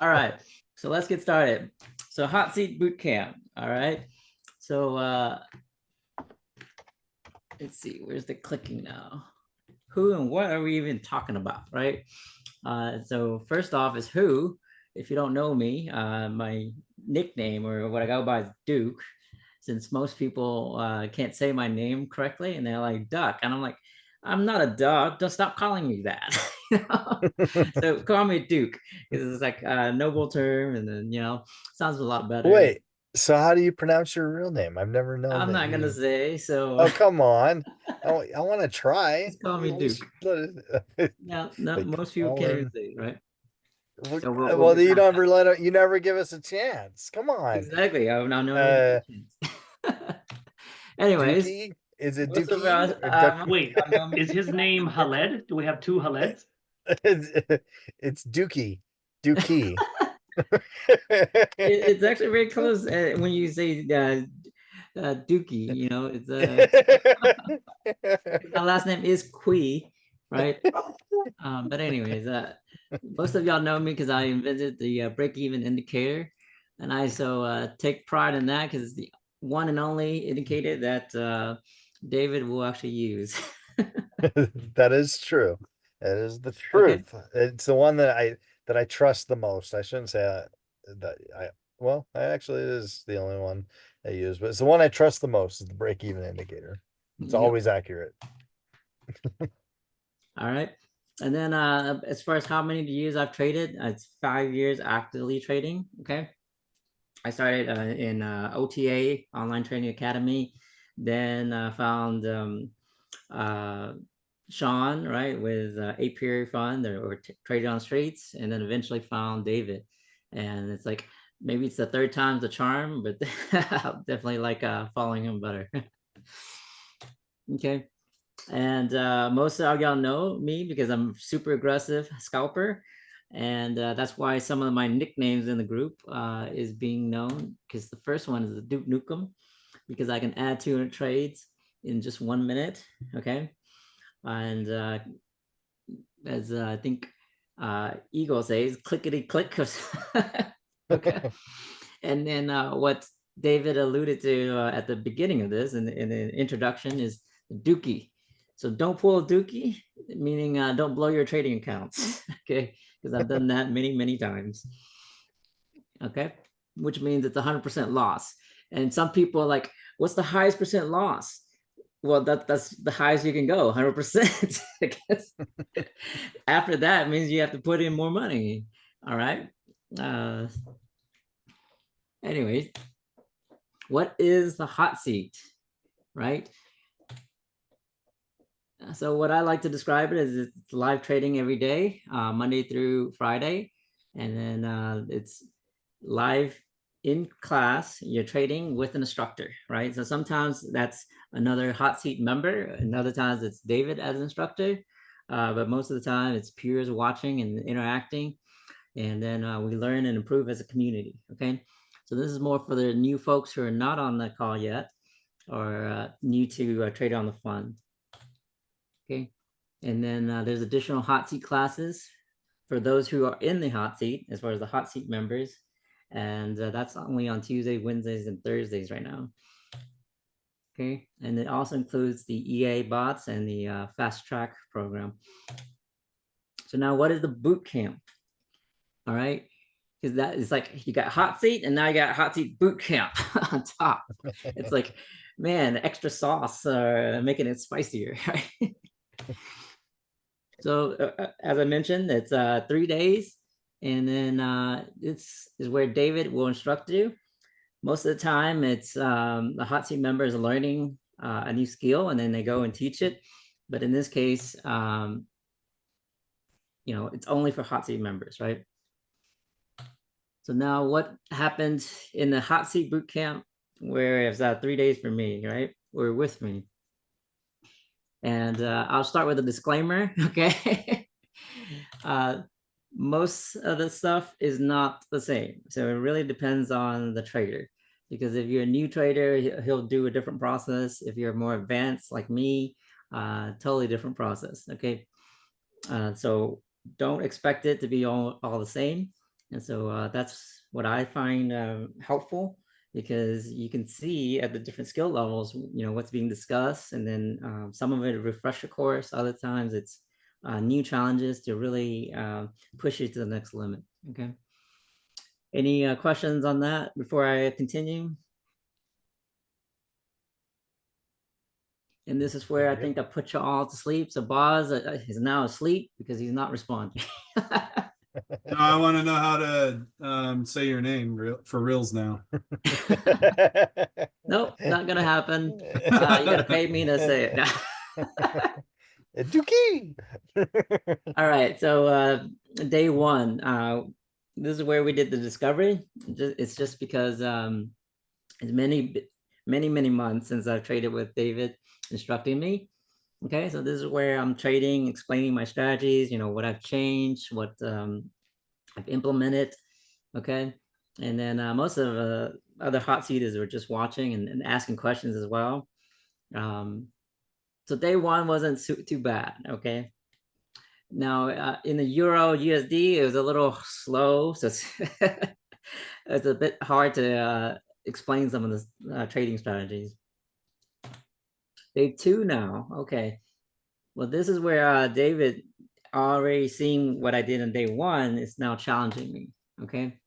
All right, so let's get started. So hot seat boot camp. All right. So let's see, where's the clicking now? Who and what are we even talking about, right? So first off is who. If you don't know me, my nickname or what I go by is Duke, since most people can't say my name correctly and they're like Duck, and I'm like, I'm not a duck. Don't stop calling me that. You know? So call me Duke because it's like a noble term, and then sounds a lot better. Wait, so how do you pronounce your real name? I've never known I'm that not gonna you. say so. Oh, come on. I want to try. Just call me At least Duke. let No, no, like most people I'll can't even learn. say it, right? Well, So we'll well, get you past never let it, you never give us a chance. Come that. on. Exactly. I will never give you Uh, a chance. Anyways, Dookie? Is it most of Dookie us, or Duck? most Wait, of y'all know me is his name Haled? Do we have two Haleds? It's Dookie. Dookie. it's actually very close when you say Dookie. It's my last name is Kui, right? But anyways, most of y'all know me because I invented the break-even indicator, and I so take pride in that because it's the one and only indicator that David will actually use. That is true. That is the Okay. truth. It's the one that I trust the most. I shouldn't say that I well, I actually it is the only one I use, but it's the one I trust the most is the break-even indicator. It's Yep. always accurate. All right. And then as far as how many years I've traded, it's 5 years actively trading. Okay. I started in OTA, Online Training Academy, then found uh, Sean, right, with Apiary Fund or Traded on Streets, and then eventually found David. And it's like maybe it's the third time's the charm, but I definitely like following him better. Okay. And most of y'all know me because I'm super aggressive scalper. And that's why some of my nicknames in the group is being known because the first one is the Duke Nukem because I can add 200 trades in just 1 minute. Okay. And as I think Eagle says, clickety click. Okay. And then what David alluded to at the beginning of this in the introduction is the Dookie. So don't pull a Dookie, meaning don't blow your trading accounts. Okay. Because I've done that many, many times. Okay. Which means it's 100% loss. And some people are like, what's the highest percent loss? Well, that's the highest you can go, 100%. I guess. After that means you have to put in more money. All right. Uh, anyways, what is the hot seat? Right. So what I like to describe it is it's live trading every day, Monday through Friday, and then it's live in class. You're trading with an instructor, right? So sometimes that's another hot seat member, and other times it's David as an instructor, but most of the time it's peers watching and interacting, and then we learn and improve as a community. Okay, so this is more for the new folks who are not on the call yet or new to trade on the fund. Okay. And then there's additional hot seat classes for those who are in the hot seat, as far as the hot seat members. And that's only on Tuesday, Wednesdays, and Thursdays right now. Okay. And it also includes the EA bots and the fast track program. So now what is the boot camp? All right. Because that is like you got hot seat and now you got hot seat boot camp on top. It's like, man, extra sauce making it spicier, right? So as I mentioned, it's 3 days, and then this is where David will instruct you. Most of the time, it's the hot seat members learning a new skill, and then they go and teach it. But in this case, it's only for hot seat members, right? So now, what happened in the hot seat boot camp, where it's 3 days for me, right? Or with me, and I'll start with a disclaimer, okay? uh, most of the stuff is not the same. So it really depends on the trader. Because if you're a new trader, he'll do a different process. If you're more advanced like me, totally different process. Okay. So don't expect it to be all the same. And so that's what I find helpful, because you can see at the different skill levels, what's being discussed, and then some of it refresher course. Other times it's new challenges to really push you to the next limit. Okay. Any questions on that before I continue? And this is where I think I put you all to sleep. So Boz is now asleep because he's not responding. No, I want to know how to say your name for reals now. Nope, not gonna happen. You gotta pay me to say it. Dookie. All right, so day one. This is where we did the discovery. It's just because it's many months since I've traded with David instructing me. Okay, so this is where I'm trading, explaining my strategies, what I've changed, what I've implemented. Okay, and then most of other hot seaters were just watching and asking questions as well. So day one wasn't too bad. Okay, now in the Euro USD, it was a little slow, so it's a bit hard to explain some of the trading strategies. Day two now. Okay, well, this is where David, already seeing what I did on day one, is now challenging me. Okay,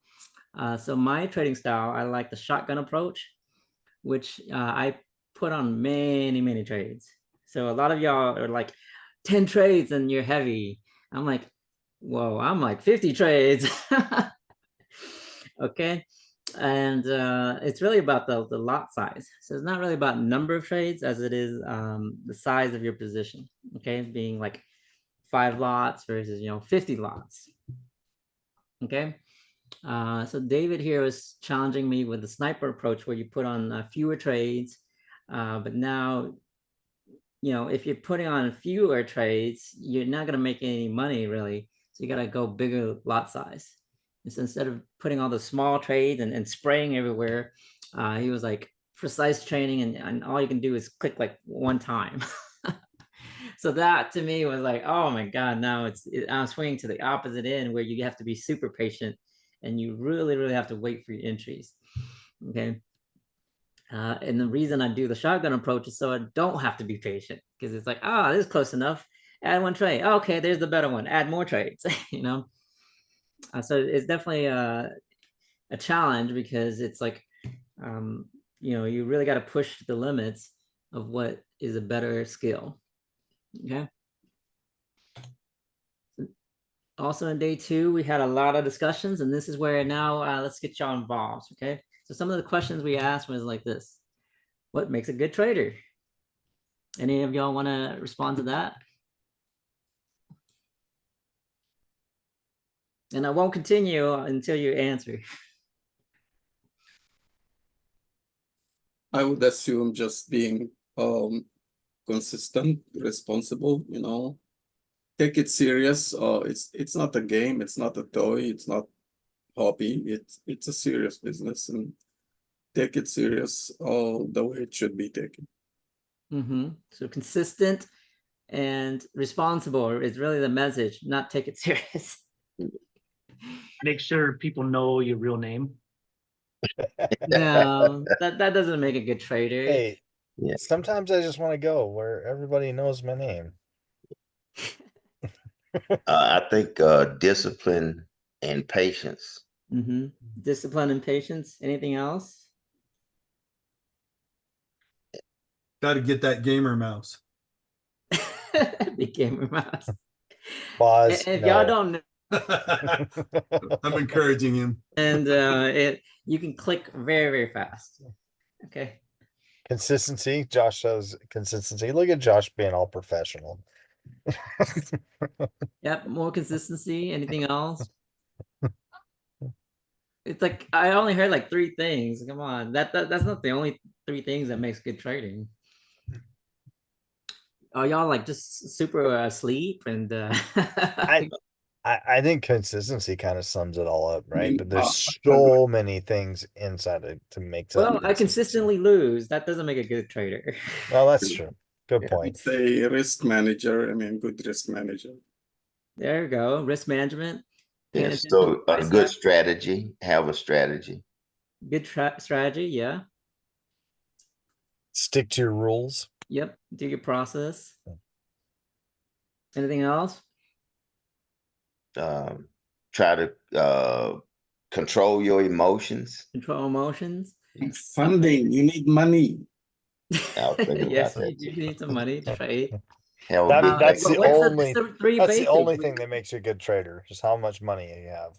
so my trading style, I like the shotgun approach, which I put on many trades. So a lot of y'all are like 10 trades and you're heavy. I'm like, whoa, I'm like 50 trades. Okay. And it's really about the lot size. So it's not really about number of trades as it is the size of your position. Okay, being like 5 lots versus 50 lots. Okay. So David here was challenging me with the sniper approach, where you put on fewer trades, but now, if you're putting on fewer trades, you're not going to make any money really. So you got to go bigger lot size. And so instead of putting all the small trades and spraying everywhere, he was like, precise training, and all you can do is click like one time. So that to me was like, oh my God, now I'm swinging to the opposite end, where you have to be super patient and you really have to wait for your entries. Okay. And the reason I do the shotgun approach is so I don't have to be patient, because it's like, this is close enough. Add one trade. Okay, there's the better one. Add more trades. So it's definitely a challenge, because it's like, you really got to push the limits of what is a better skill. Okay. Also in day two, we had a lot of discussions, and this is where now let's get y'all involved. Okay. So some of the questions we asked was like this: what makes a good trader? Any of y'all want to respond to that? And I won't continue until you answer. I would assume just being consistent, responsible, take it serious. It's not a game, it's not a toy, it's not hobby, it's a serious business, and take it serious the way it should be taken. So consistent and responsible is really the message, not take it serious. Make sure people know your real name. No, that doesn't make a good trader. Hey, sometimes I just want to go where everybody knows my name. I think discipline and patience. Discipline and patience. Anything else? Got to get that gamer mouse. The gamer mouse. Boz, If no. y'all don't know, I'm encouraging him. and you can click very fast. Okay. Consistency. Josh shows consistency. Look at Josh being all professional. Yep, more consistency. Anything else? It's like I only heard like 3 things. Come on, that's not the only 3 things that makes good trading. Are y'all like just super asleep? And I think consistency kind of sums it all up, right? But there's I so many things inside it to make that. well, I consistently lose. That doesn't make a good trader. Well, that's true. Good Yeah. point. say risk manager, good risk manager. There you go. Risk management. Paying Yes, attention to so a price good action, strategy, have a strategy. good strategy. Yeah. Stick to your rules. Yep. Do your process. Anything else? Try to control your emotions. Control emotions. Funding, you need money. I was thinking Yes, about you that do too. need some money to trade. Have a big That's bank the What's account. the three that's the basics? only thing that makes you a good trader, just how much money you have.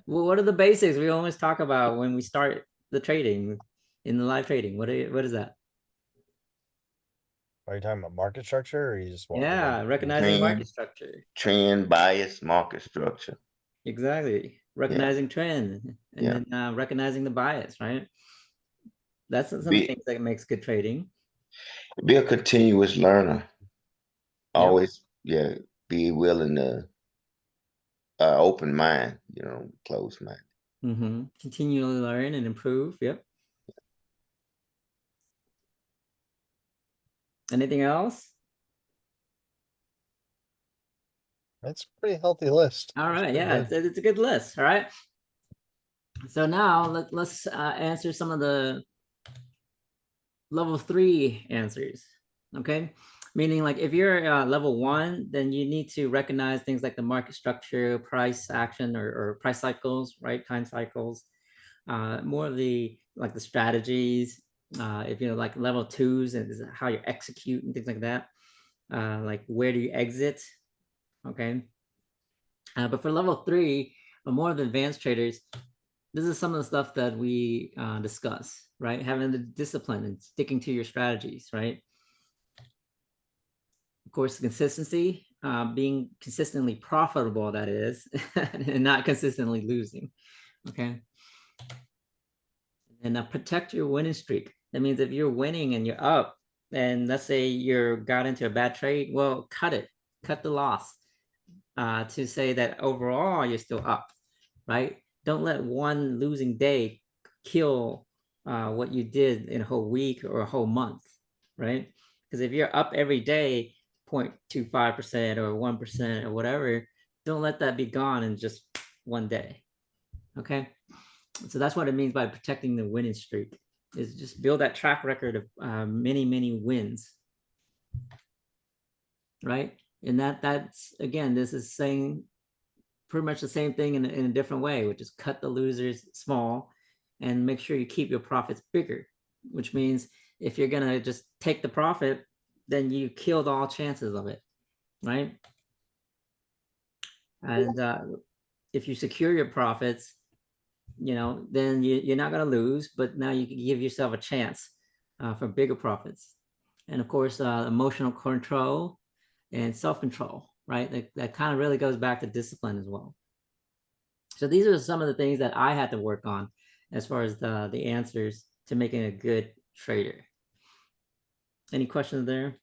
Well, what are the basics we always talk about when we start the trading in the live trading? What is that? Are you talking about market structure, or you just want Yeah, recognizing market structure. Trend, bias, market structure. Exactly. Recognizing trend and Yeah. then recognizing the bias, right? That's some Be things that makes good trading. be a continuous learner. Yep. Always, yeah, be willing to open mind, closed mind. Continually learn and improve. Yep. Anything else? That's a pretty healthy list. All It's right. pretty Yeah, good. it's a good list. All right. So now let's answer some of the level 3 answers. Okay. Meaning like if you're level 1, then you need to recognize things like the market structure, price action or price cycles, right? Time cycles, more of the like the strategies. If you're like level 2s and how you execute and things like that. Like where do you exit? Okay. But for level 3 or more of the advanced traders, this is some of the stuff that we discuss, right? Having the discipline and sticking to your strategies, right? Of course, consistency, being consistently profitable, that is, and not consistently losing, okay? And protect your winning streak. That means if you're winning and you're up, and let's say you're got into a bad trade, well, cut the loss to say that overall you're still up, right? Don't let one losing day kill what you did in a whole week or a whole month, right? Because if you're up every day, 0.25% or 1% or whatever, don't let that be gone in just one day, okay? So that's what it means by protecting the winning streak, is just build that track record of many wins, right? And that's, again, this is saying pretty much the same thing in a different way, which is cut the losers small and make sure you keep your profits bigger, which means if you're going to just take the profit, then you killed all chances of it, right? And if you secure your profits, then you're not going to lose, but now you can give yourself a chance for bigger profits. And of course, emotional control and self-control, right? That kind of really goes back to discipline as well. So these are some of the things that I had to work on as far as the answers to making a good trader. Any questions there?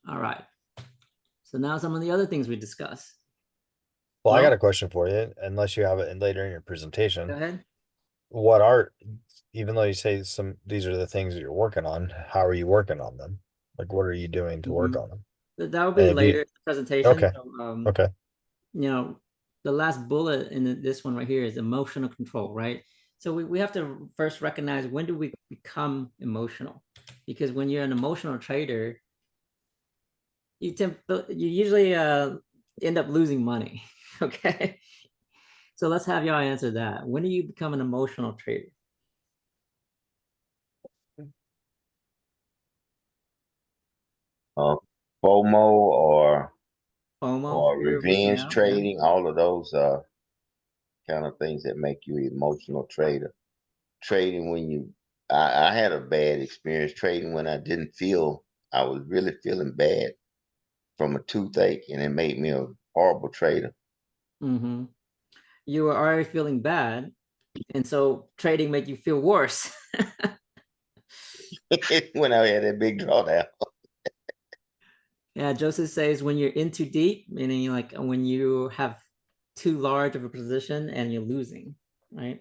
All right. So now some of the other things we discussed. Well, I got Well, a question for you, unless you have it later in your Go presentation. ahead. What are, even though you say these are the things that you're working on, how are you working on them? Like, what are you doing to work on them? That will be And if you, later in the presentation. okay, So, okay. the last bullet in this one right here is emotional control, right? So we have to first recognize, when do we become emotional? Because when you're an emotional trader, you usually end up losing money. Okay. So let's have y'all answer that. When do you become an emotional trader? FOMO FOMO, or fear of missing revenge out. Yeah. trading, all of those kind of things that make you an emotional trader. Trading when I had a bad experience trading when I was really feeling bad from a toothache, and it made me a horrible trader. You were already feeling bad, and so trading made you feel worse. When I had that big drawdown. Yeah, Joseph says when you're in too deep, meaning like when you have too large of a position and you're losing, right?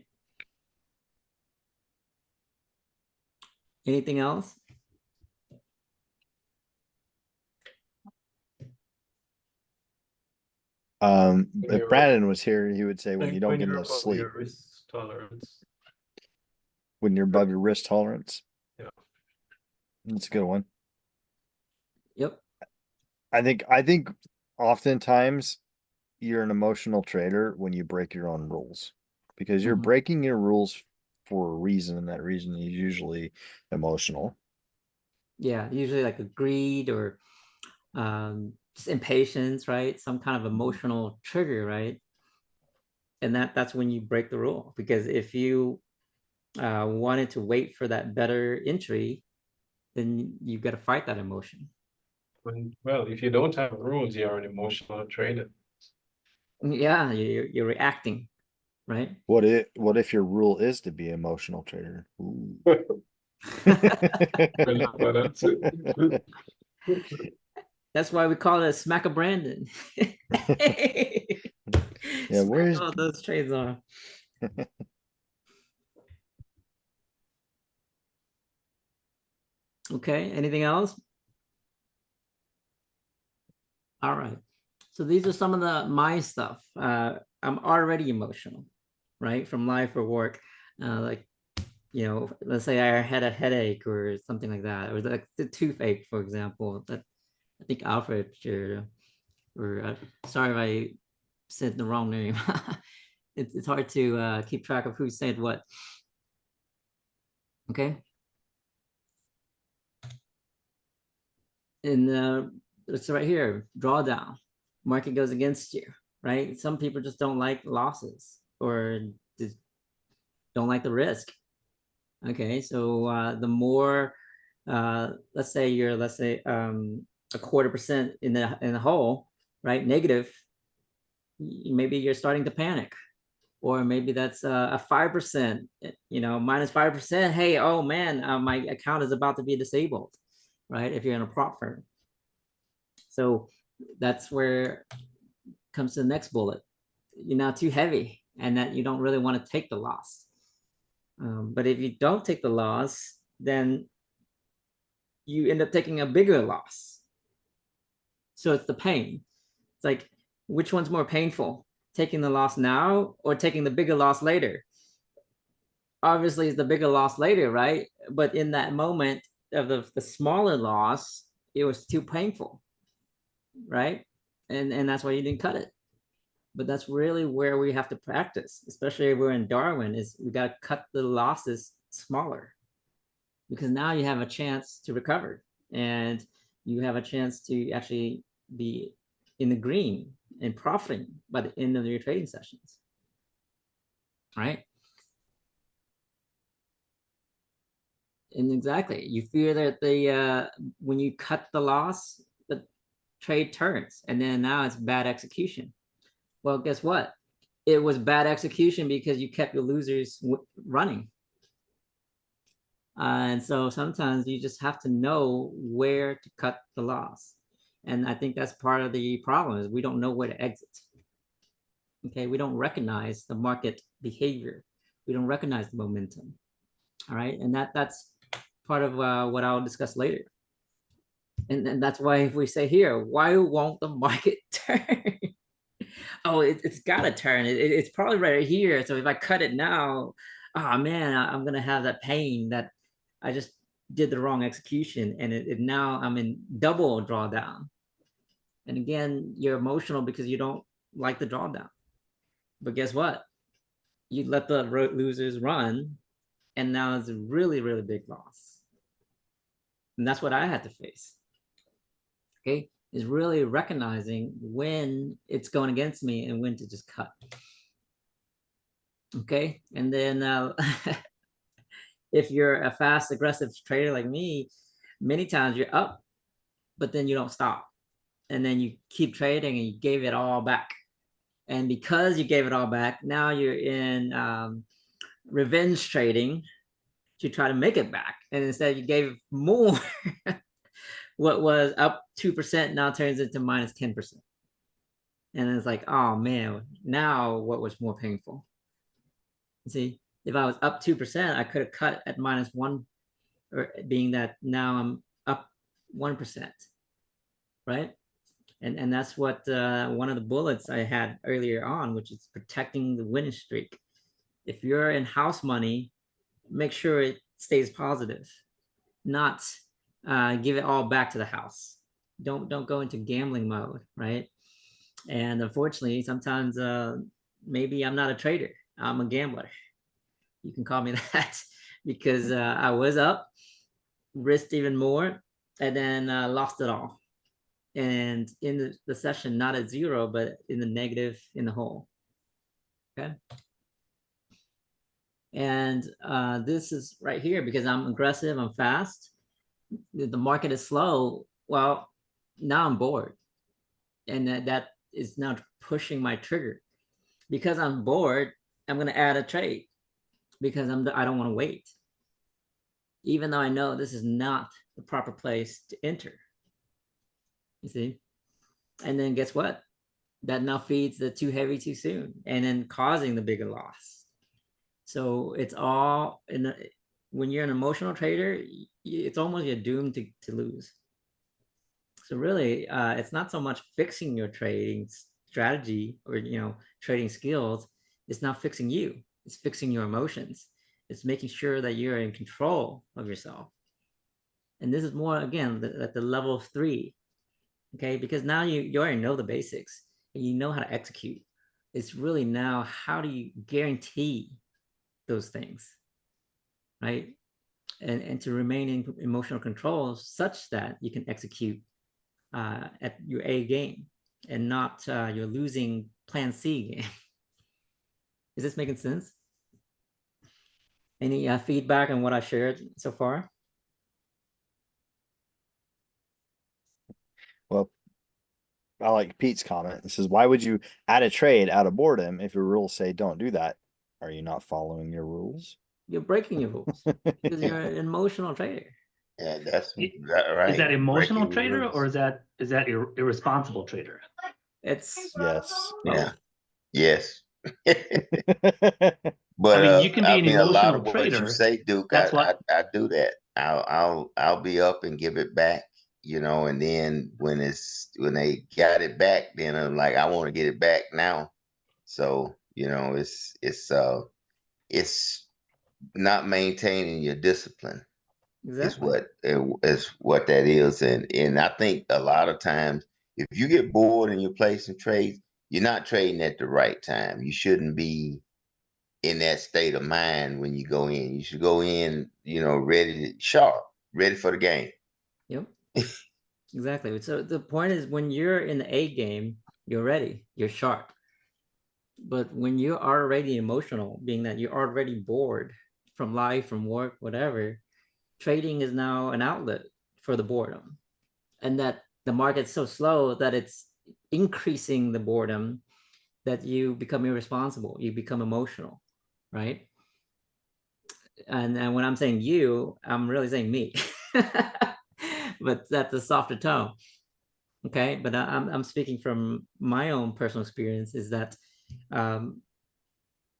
Anything else? If you're- Brandon was here, he would say when you don't when get you're enough above sleep, your risk tolerance. when you're above your risk tolerance. Yeah. That's a good one. Yep. I think oftentimes you're an emotional trader when you break your own rules, because you're Mhm. breaking your rules for a reason, and that reason is usually emotional. Yeah, usually like a greed or just impatience, right? Some kind of emotional trigger, right? And that's when you break the rule, because if you wanted to wait for that better entry, then you got to fight that emotion. Well, if you don't have rules, you're an emotional trader. Yeah, you're reacting, right? What if your rule is to be an emotional trader? Ooh. Well, that's it. That's why we call it a smack of Brandon. Yeah, where's all those trades are. Okay, anything else? All right. So these are some of my stuff. I'm already emotional, right? From life or work. Like, let's say I had a headache or something like that, or like the toothache, for example. That I think Alfred shared, or sorry if I said the wrong name. It's hard to keep track of who said what. Okay. And it's right here, drawdown. Market goes against you, right? Some people just don't like losses or just don't like the risk. Okay, so the more, let's say you're, a 1/4% in the hole, right? Negative, maybe you're starting to panic, or maybe that's a 5%, minus 5%. Hey, oh man, my account is about to be disabled, right? If you're in a prop firm. So that's where comes to the next bullet. You're now too heavy, and that you don't really want to take the loss. But if you don't take the loss, then you end up taking a bigger loss. So it's the pain. It's like, which one's more painful? Taking the loss now or taking the bigger loss later? Obviously, it's the bigger loss later, right? But in that moment of the smaller loss, it was too painful, right? And that's why you didn't cut it. But that's really where we have to practice, especially if we're in Darwin, is we got to cut the losses smaller, because now you have a chance to recover, and you have a chance to actually be in the green and profiting by the end of your trading sessions, right? And exactly, you fear that when you cut the loss, the trade turns, and then now it's bad execution. Well, guess what? It was bad execution because you kept your losers running. And so sometimes you just have to know where to cut the loss. And I think that's part of the problem, is we don't know where to exit. Okay, we don't recognize the market behavior. We don't recognize the momentum. All right, and that's part of what I'll discuss later. And that's why if we say here, why won't the market turn? Oh, it's got to turn. It's probably right here. So if I cut it now, oh man, I'm going to have that pain that I just did the wrong execution. And now I'm in double drawdown. And again, you're emotional because you don't like the drawdown. But guess what? You let the losers run, and now it's a really, really big loss. And that's what I had to face. Okay, is really recognizing when it's going against me and when to just cut. Okay, and then if you're a fast, aggressive trader like me, many times you're up, but then you don't stop, and then you keep trading and you gave it all back. And because you gave it all back, now you're in revenge trading to try to make it back. And instead, you gave more. What was up 2% now turns into minus 10%. And it's like, oh man, now what was more painful? See, if I was up 2%, I could have cut at -1, or being that now I'm up 1%, right? And that's what one of the bullets I had earlier on, which is protecting the winning streak. If you're in house money, make sure it stays positive, not give it all back to the house. Don't go into gambling mode, right? And unfortunately, sometimes maybe I'm not a trader, I'm a gambler. You can call me that, because I was up, risked even more, and then lost it all. And in the session, not at zero, but in the negative, in the hole. Okay. And this is right here because I'm aggressive, I'm fast. The market is slow. Well, now I'm bored. And that is now pushing my trigger. Because I'm bored, I'm going to add a trade because I don't want to wait. Even though I know this is not the proper place to enter. You see? And then guess what? That now feeds the too heavy too soon, and then causing the bigger loss. So it's all when you're an emotional trader, it's almost you're doomed to lose. So really, it's not so much fixing your trading strategy or trading skills. It's not fixing you. It's fixing your emotions. It's making sure that you're in control of yourself. And this is more again at the level 3. Okay, because now you already know the basics and you know how to execute. It's really now how do you guarantee those things, right? And to remain in emotional control such that you can execute at your A game and not your losing plan C game. Is this making sense? Any feedback on what I shared so far? Well, I like Pete's comment. It says, why would you add a trade out of boredom if your rules say don't do that? Are you not following your rules? You're breaking your rules because you're an emotional trader. Yeah, that's It- right. Is that emotional Breaking trader rules. or is that irresponsible trader? It's Yes. Yeah. Yes. But But I mean, you can be I an mean, a lot emotional of what you trader. say, Duke, That's what I do that. I'll be up and give it back, and then when they got it back, then I'm like, I want to get it back now. So, it's not maintaining your discipline exactly. is what that is. And I think a lot of times if you get bored and you're placing trades, you're not trading at the right time. You shouldn't be in that state of mind when you go in. You should go in, sharp, ready for the game. Yep. Exactly. So the point is when you're in the A game, you're ready, you're sharp. But when you're already emotional, being that you're already bored from life, from work, whatever, trading is now an outlet for the boredom. And that the market's so slow that it's increasing the boredom that you become irresponsible, you become emotional, right? And when I'm saying you, I'm really saying me. But that's a softer tone. Okay, but I'm speaking from my own personal experience is that um,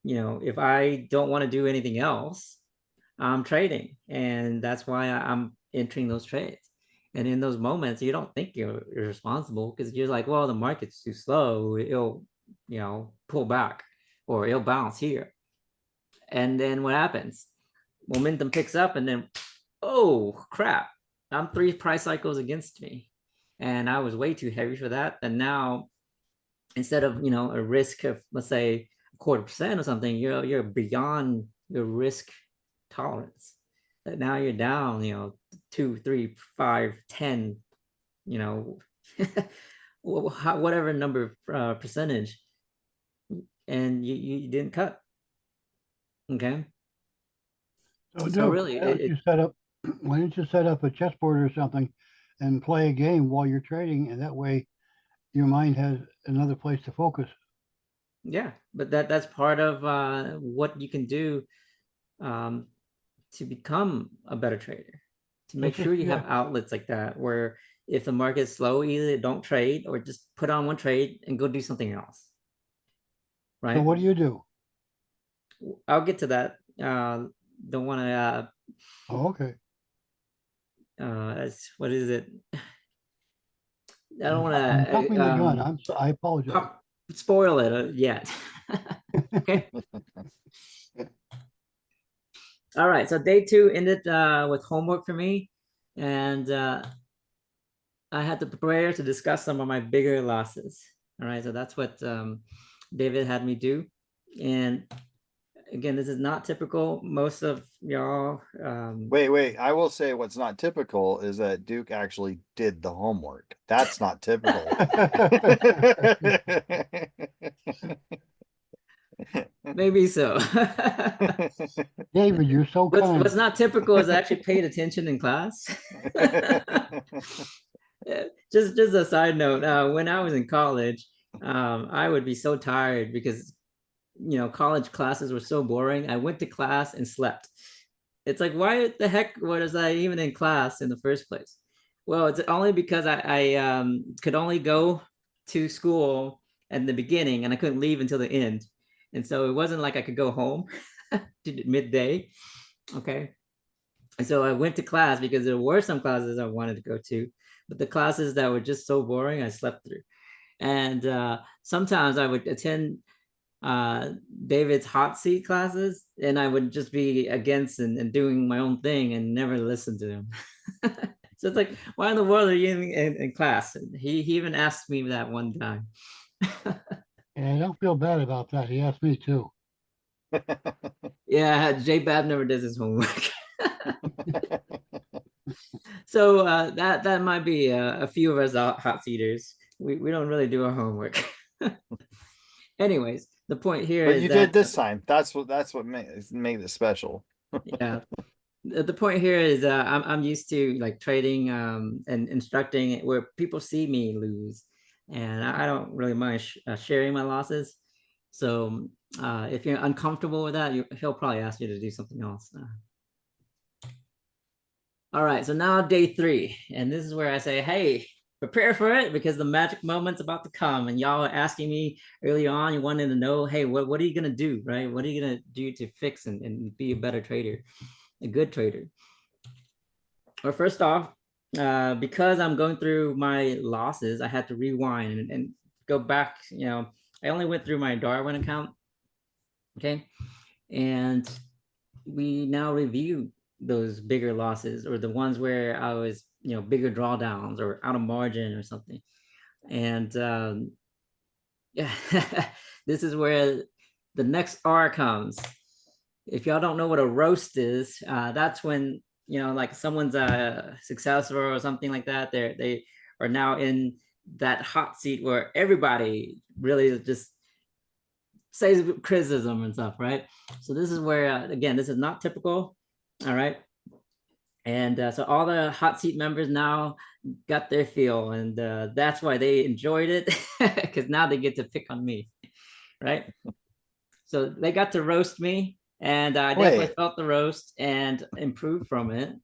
if I don't want to do anything else, I'm trading, and that's why I'm entering those trades. And in those moments, you don't think you're irresponsible because you're like, well, the market's too slow. It'll, pull back or it'll bounce here. And then what happens? Momentum picks up, and then, oh crap! I'm 3 price cycles against me, and I was way too heavy for that. And now, instead of a risk of let's say 1/4% or something, you're beyond your risk tolerance. That now you're down, 2, 3, 5, 10, whatever number percentage, and you didn't cut. Okay. So, So Duke, really, why don't you set up a chessboard or something and play a game while you're trading, and that way your mind has another place to focus. yeah, but that's part of what you can do um, to become a better trader, to make That's just, sure you yeah. have outlets like that where if the market's slow, either don't trade or just put on one trade and go do something else. So Right. what do you do? I'll get to that. Don't want to Oh, okay. what is it? I don't want I'm jumping the gun. to I apologize. spoil it yet. Okay. All right. So day 2 ended with homework for me, and I had to prepare to discuss some of my bigger losses. All right. So that's what David had me do, and again, this is not typical. Most of y'all. Wait. I will say what's not typical is that Duke actually did the homework. That's not typical. Maybe so. David, you're so kind. What's not typical is I actually paid attention in class. Just a side note, when I was in college, I would be so tired because college classes were so boring. I went to class and slept. It's like, why the heck was I even in class in the first place? Well, it's only because I could only go to school at the beginning and I couldn't leave until the end. And so it wasn't like I could go home to midday. Okay. And so I went to class because there were some classes I wanted to go to, but the classes that were just so boring, I slept through. And sometimes I would attend David's hot seat classes, and I would just be against and doing my own thing and never listen to him. So it's like, why in the world are you in class? He even asked me that one time. And I don't feel bad about that. He asked me too. Yeah, J Bab never does his homework. So that might be a few of us hot seaters. We don't really do our homework. Anyways, the point here But is you that did this time. That's what made it special. yeah. The point here is I'm used to like trading and instructing where people see me lose, and I don't really mind sharing my losses. So if you're uncomfortable with that, he'll probably ask you to do something else. All right, so now day 3, and this is where I say, hey, prepare for it because the magic moment's about to come. And y'all are asking me early on, you wanted to know, hey, what are you gonna do, right? What are you gonna do to fix and be a better trader, a good trader? Well, first off, because I'm going through my losses, I had to rewind and go back. I only went through my Darwin account. Okay. And we now review those bigger losses or the ones where I was, bigger drawdowns or out of margin or something. And yeah, this is where the next R comes. If y'all don't know what a roast is, that's when like someone's a successor or something like that. They are now in that hot seat where everybody really just says criticism and stuff, right? So this is where again, this is not typical. All right. And so all the hot seat members now got their feel, and that's why they enjoyed it because now they get to pick on me, right? So they got to roast me, and I definitely felt the roast and improved from it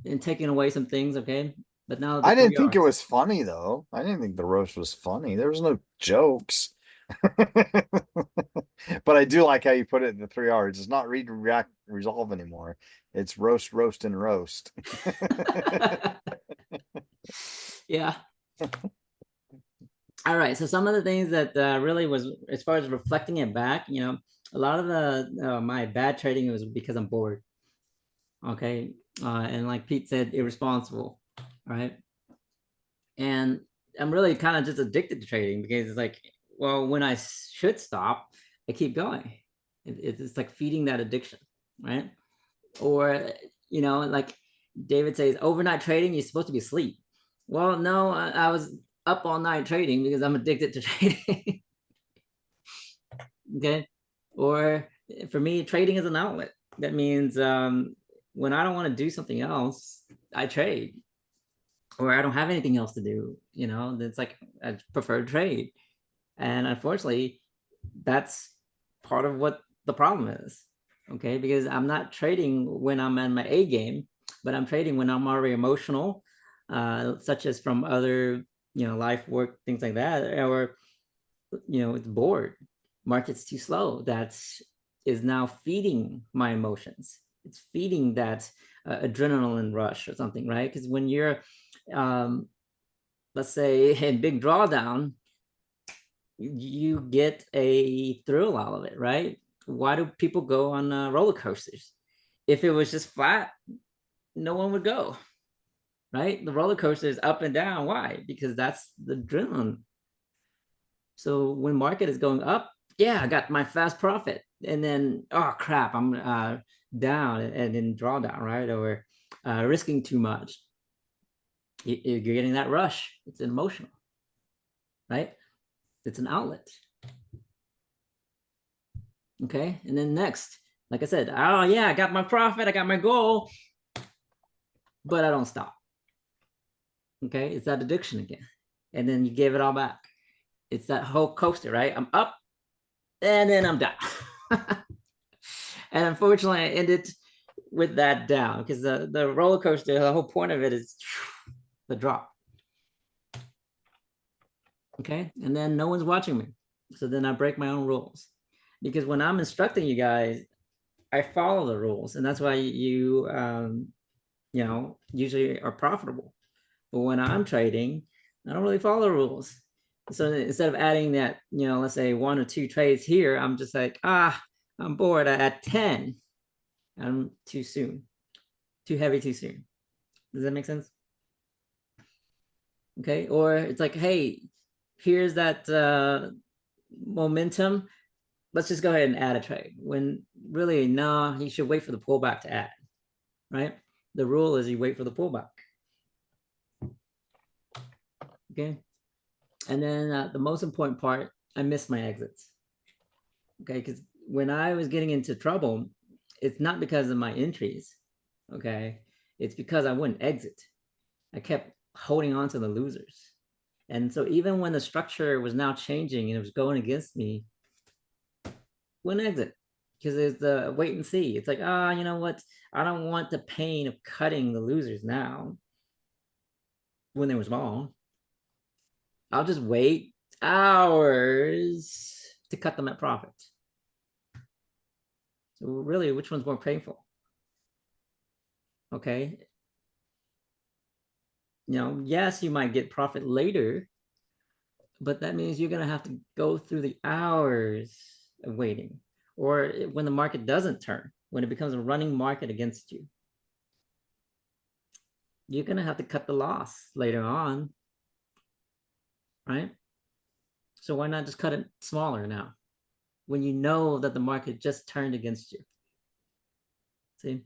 and taking away some things. Okay. But now I didn't think it was funny though. I didn't think the roast was funny. There was no jokes. But I do like how you put it in the 3 R's. It's not read, react, resolve anymore. It's roast, roast, and roast. Yeah. All right. So some of the things that really was, as far as reflecting it back, a lot of the my bad trading was because I'm bored. Okay. And like Pete said, irresponsible. Right. And I'm really kind of just addicted to trading because it's like, well, when I should stop, I keep going. It's like feeding that addiction, right? Or, like David says, overnight trading, you're supposed to be asleep. Well, no, I was up all night trading because I'm addicted to trading. Okay. Or for me, trading is an outlet. That means when I don't want to do something else, I trade. Or I don't have anything else to do, it's like I prefer to trade. And unfortunately, that's part of what the problem is. Okay, because I'm not trading when I'm in my A game, but I'm trading when I'm already emotional, such as from other, life work, things like that, or it's bored. Market's too slow. That is now feeding my emotions. It's feeding that adrenaline rush or something, right? Because when you're let's say in big drawdown, you get a thrill out of it, right? Why do people go on roller coasters? If it was just flat, no one would go, right? The roller coaster is up and down. Why? Because that's the adrenaline. So when market is going up, yeah, I got my fast profit, and then oh crap, I'm down and then drawdown, right? Or risking too much. You're getting that rush. It's emotional, right? It's an outlet. Okay, and then next, like I said, oh yeah, I got my profit, I got my goal, but I don't stop. Okay, it's that addiction again, and then you give it all back. It's that whole coaster, right? I'm up, and then I'm down. And unfortunately, I ended with that down because the roller coaster, the whole point of it is the drop. Okay, and then no one's watching me, so then I break my own rules, because when I'm instructing you guys, I follow the rules, and that's why you you know, usually are profitable. But when I'm trading, I don't really follow the rules. So instead of adding that, you know, let's say 1 or 2 trades here, I'm just like, I'm bored at 10. I'm too soon, too heavy too soon. Does that make sense? Okay, or it's like, hey, here's that momentum. Let's just go ahead and add a trade. When really, no, you should wait for the pullback to add, right? The rule is you wait for the pullback. Okay, and then the most important part, I missed my exits. Okay, because when I was getting into trouble, it's not because of my entries. Okay, it's because I wouldn't exit. I kept holding on to the losers. And so even when the structure was now changing and it was going against me, wouldn't exit, because it's the wait and see. It's like, you know what? I don't want the pain of cutting the losers now when they were small. I'll just wait hours to cut them at profit. So really, which one's more painful? Okay. You know, yes, you might get profit later, but that means you're going to have to go through the hours of waiting, or when the market doesn't turn, when it becomes a running market against you, you're going to have to cut the loss later on, right? So why not just cut it smaller now when you know that the market just turned against you? See,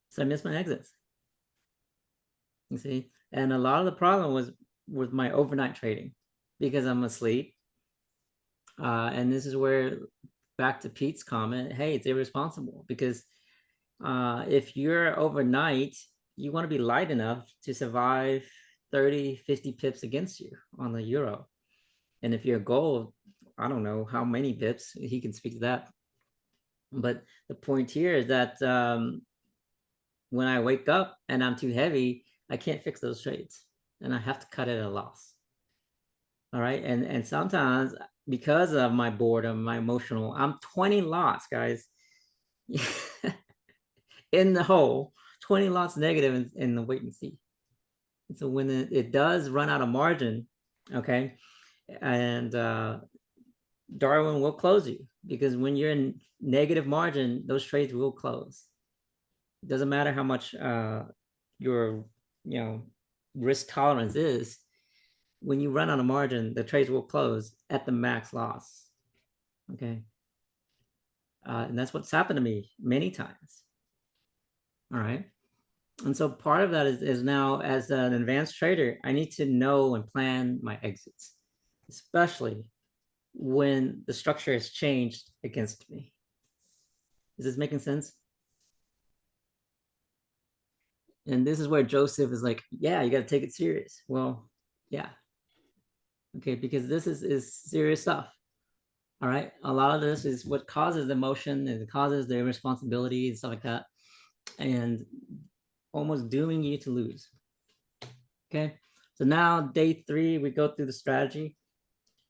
so I missed my exits. You see, and a lot of the problem was with my overnight trading, because I'm asleep. And this is where, back to Pete's comment, hey, it's irresponsible, because if you're overnight, you want to be light enough to survive 30, 50 pips against you on the euro. And if you're gold, I don't know how many pips, he can speak to that. But the point here is that when I wake up and I'm too heavy, I can't fix those trades, and I have to cut it at a loss. All right, and sometimes because of my boredom, my emotional, I'm 20 lots, guys, in the hole, 20 lots negative in the wait and see. And so when it does run out of margin, okay, and Darwin will close you, because when you're in negative margin, those trades will close. It doesn't matter how much your risk tolerance is. When you run out of margin, the trades will close at the max loss. Okay, and that's what's happened to me many times. All right, and so part of that is now, as an advanced trader, I need to know and plan my exits, especially when the structure has changed against me. Is this making sense? And this is where Joseph is like, yeah, you got to take it serious. Well, yeah. Okay, because this is serious stuff. All right, a lot of this is what causes emotion, and it causes the irresponsibility and stuff like that, and almost dooming you to lose. Okay, so now day 3, we go through the strategy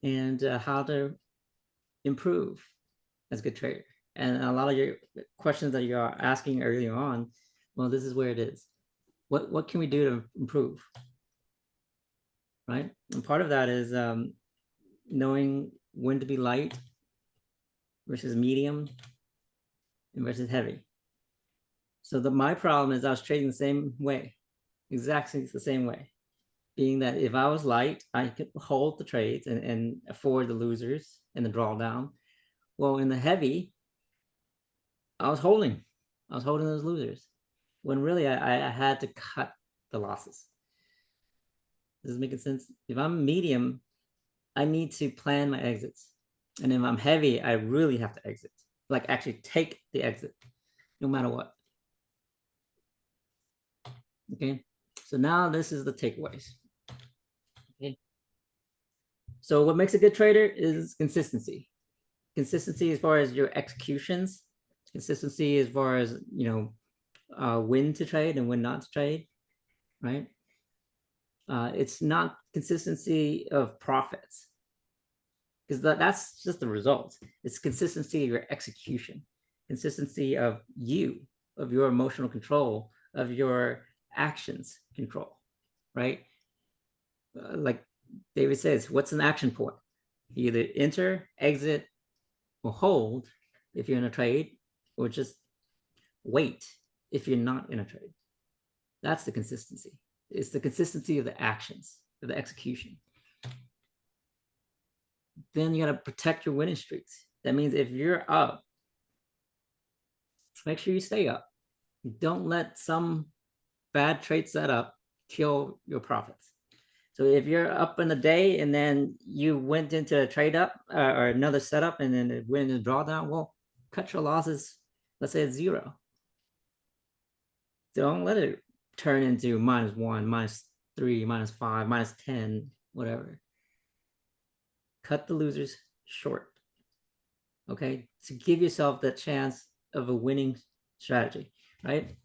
and how to improve as a good trader. And a lot of your questions that you're asking earlier on, well, this is where it is. What can we do to improve? right? And part of that is knowing when to be light versus medium and versus heavy. So my problem is I was trading the same way, exactly the same way, being that if I was light, I could hold the trades and afford the losers and the drawdown. Well, in the heavy, I was holding those losers when really I had to cut the losses. Does this make sense? If I'm medium, I need to plan my exits. And if I'm heavy, I really have to exit, like actually take the exit no matter what. Okay, so now this is the takeaways. Okay, so what makes a good trader is consistency. Consistency as far as your executions, consistency as far as, you know, when to trade and when not to trade, right? It's not consistency of profits, because that's just the result. It's consistency of your execution, consistency of you, of your emotional control, of your actions control, right? Like David says, what's an action point? You either enter, exit, or hold if you're in a trade, or just wait if you're not in a trade. That's the consistency. It's the consistency of the actions, of the execution. Then you got to protect your winning streaks. That means if you're up, make sure you stay up. Don't let some bad trade setup kill your profits. So if you're up in the day and then you went into a trade up or another setup and then it went into drawdown, well, cut your losses. Let's say it's 0. Don't let it turn into -1, -3, -5, -10, whatever. Cut the losers short. Okay, to give yourself that chance of a winning strategy, right?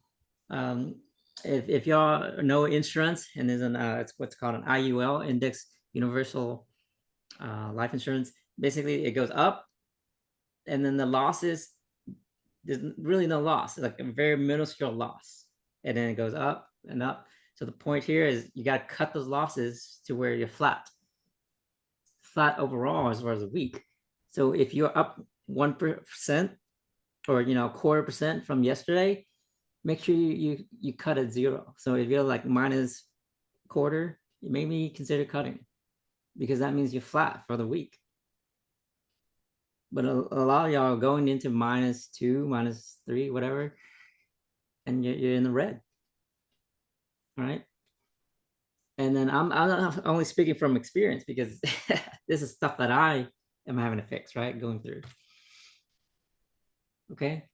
If y'all know insurance, and there's an it's what's called an IUL, index universal life insurance. Basically, it goes up, and then the losses, there's really no loss. It's like a very minuscule loss, and then it goes up and up. So the point here is you got to cut those losses to where you're flat overall as far as a week. So if you're up 1% or, you know, 1/4% from yesterday, make sure you cut at 0. So if you're like -1/4, maybe consider cutting, because that means you're flat for the week. But a lot of y'all are going into -2, -3, whatever, and you're in the red. All right. And then I'm only speaking from experience, because this is stuff that I am having to fix, right? Going through. Okay.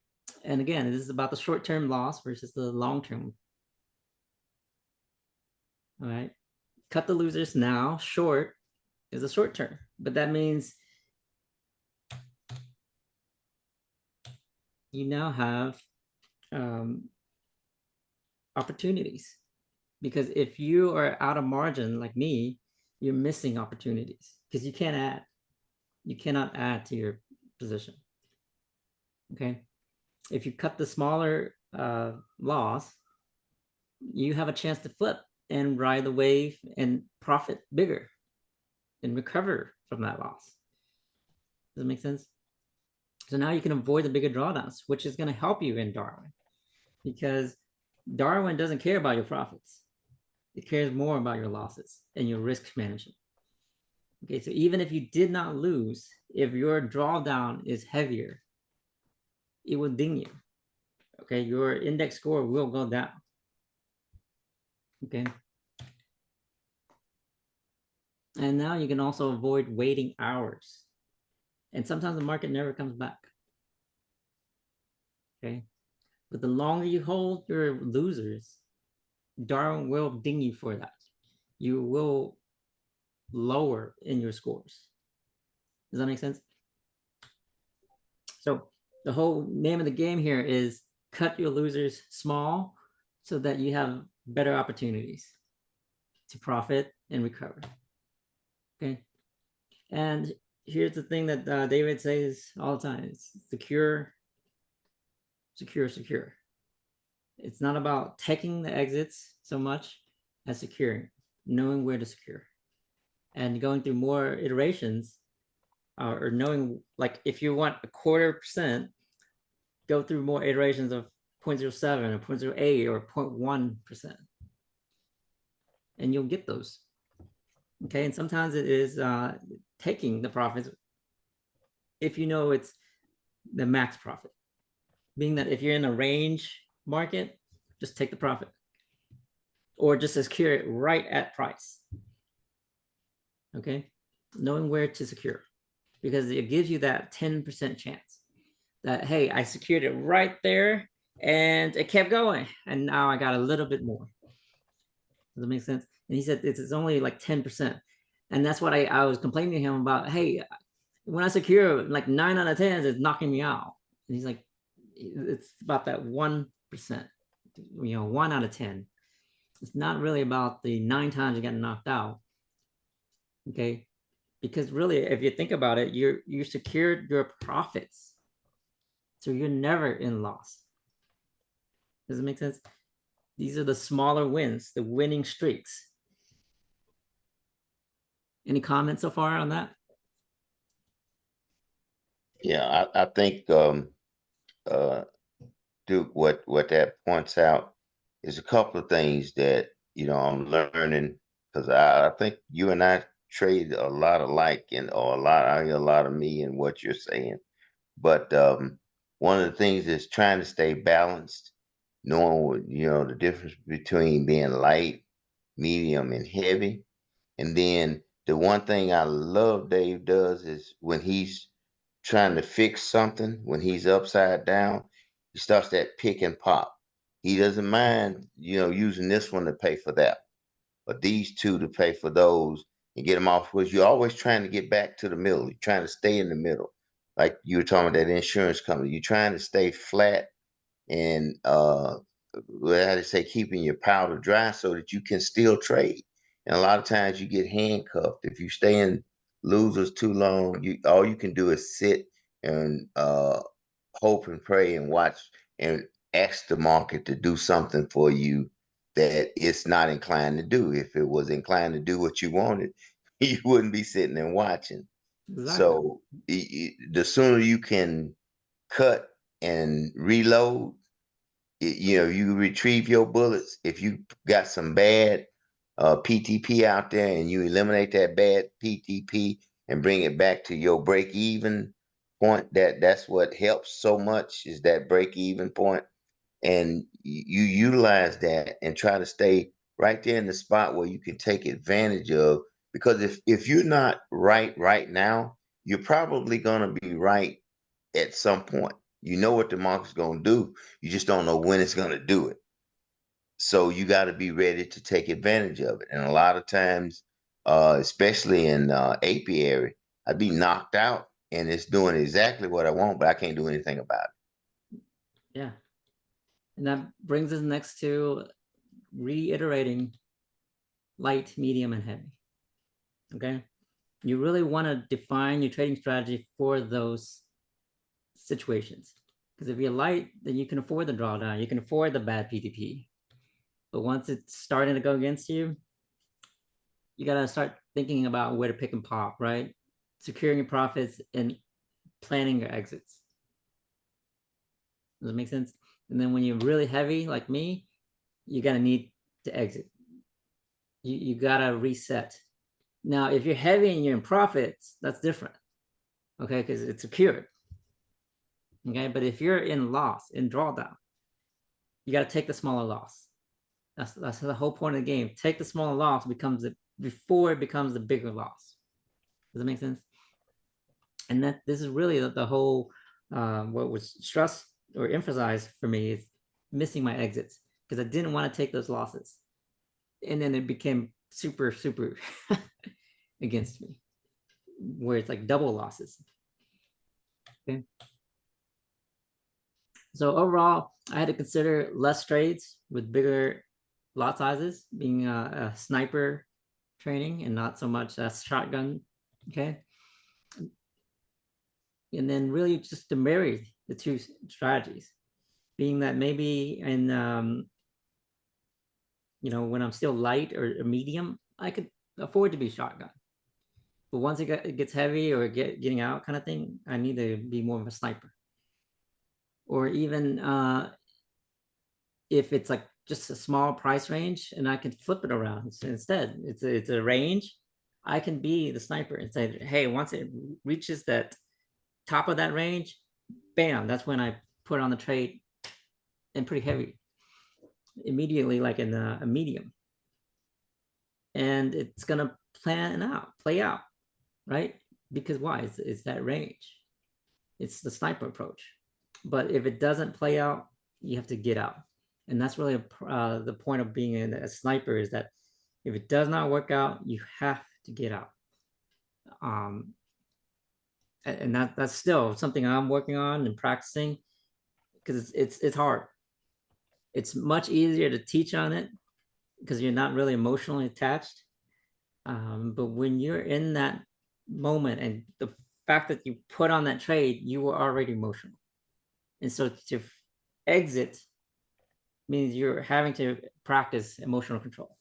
And again, this is about the short-term loss versus the long-term. All right. Cut the losers now. Short is a short term, but that means you now have opportunities, because if you are out of margin like me, you're missing opportunities because you can't add. You cannot add to your position. Okay. If you cut the smaller loss, you have a chance to flip and ride the wave and profit bigger and recover from that loss. Does it make sense? So now you can avoid the bigger drawdowns, which is going to help you in Darwin, because Darwin doesn't care about your profits. It cares more about your losses and your risk management. Okay, so even if you did not lose, if your drawdown is heavier, it will ding you. Okay, your index score will go down. Okay. And now you can also avoid waiting hours. And sometimes the market never comes back. Okay. But the longer you hold your losers, Darwin will ding you for that. You will lower in your scores. Does that make sense? So the whole name of the game here is cut your losers small so that you have better opportunities to profit and recover. Okay. And here's the thing that David says all the time: it's secure, secure, secure. It's not about taking the exits so much as securing, knowing where to secure. and going through more iterations, or knowing, like, if you want 1/4%, go through more iterations of 0.07 or 0.08 or 0.1%, and you'll get those. Okay, and sometimes it is taking the profits if you know it's the max profit, being that if you're in a range market, just take the profit, or just secure it right at price. Okay, knowing where to secure, because it gives you that 10% chance that, hey, I secured it right there and it kept going, and now I got a little bit more. Does that make sense? And he said it's only like 10%. And that's what I was complaining to him about. Hey, when I secure like 9 out of 10, it's knocking me out. And he's like, it's about that 1%, 1 out of 10. It's not really about the 9 times you get knocked out. Okay. Because really, if you think about it, you secured your profits. So you're never in loss. Does it make sense? These are the smaller wins, the winning streaks. Any comments so far on that? Yeah, I think Duke, what that points out is a couple of things that I'm learning, because I think you and I trade a lot alike, I hear a lot of me in what you're saying. But one of the things is trying to stay balanced, knowing the difference between being light, medium, and heavy. And then the one thing I love Dave does is when he's trying to fix something, when he's upside down, he starts that pick and pop. He doesn't mind, using this one to pay for that, but these two to pay for those and get them off. Because you're always trying to get back to the middle. You're trying to stay in the middle. Like you were talking about that insurance company. You're trying to stay flat and how to say, keeping your powder dry so that you can still trade. And a lot of times you get handcuffed if you stay in losers too long. All you can do is sit and hope and pray and watch and ask the market to do something for you that it's not inclined to do. If it was inclined to do what you wanted, you wouldn't be sitting and watching. Exactly. So the sooner you can cut and reload, you retrieve your bullets. If you got some bad PTP out there and you eliminate that bad PTP and bring it back to your break even point, that's what helps so much, is that break even point. And you utilize that and try to stay right there in the spot where you can take advantage of, because if you're not right now, you're probably going to be right at some point. You know what the market's going to do. You just don't know when it's going to do it. So you got to be ready to take advantage of it. And a lot of times, especially in apiary, I'd be knocked out and it's doing exactly what I want, but I can't do anything about it. Yeah. And that brings us next to reiterating light, medium, and heavy. Okay. You really want to define your trading strategy for those situations. Because if you're light, then you can afford the drawdown, you can afford the bad PTP. But once it's starting to go against you, you got to start thinking about where to pick and pop, right? Securing your profits and planning your exits. Does that make sense? And then when you're really heavy, like me, you're going to need to exit. You got to reset. Now, if you're heavy and you're in profits, that's different. Okay, because it's secured. Okay, but if you're in loss, in drawdown, you got to take the smaller loss. That's the whole point of the game. Take the smaller loss before it becomes the bigger loss. Does that make sense? And that this is really the whole what was stressed or emphasized for me is missing my exits, because I didn't want to take those losses, and then it became super against me, where it's like double losses. Okay. So overall, I had to consider less trades with bigger lot sizes, being a sniper training and not so much a shotgun. Okay. And then really just to marry the two strategies, being that maybe in when I'm still light or medium, I could afford to be shotgun. But once it gets heavy or getting out kind of thing, I need to be more of a sniper. Or even if it's like just a small price range and I can flip it around instead. It's a range. I can be the sniper and say, hey, once it reaches that top of that range, bam, that's when I put on the trade and pretty heavy immediately, like in a medium. And it's gonna play out, right? Because why? It's that range. It's the sniper approach. But if it doesn't play out, you have to get out. And that's really the point of being a sniper, is that if it does not work out, you have to get out. And that's still something I'm working on and practicing, because it's hard. It's much easier to teach on it because you're not really emotionally attached. But when you're in that moment and the fact that you put on that trade, you were already emotional. And so to exit means you're having to practice emotional control.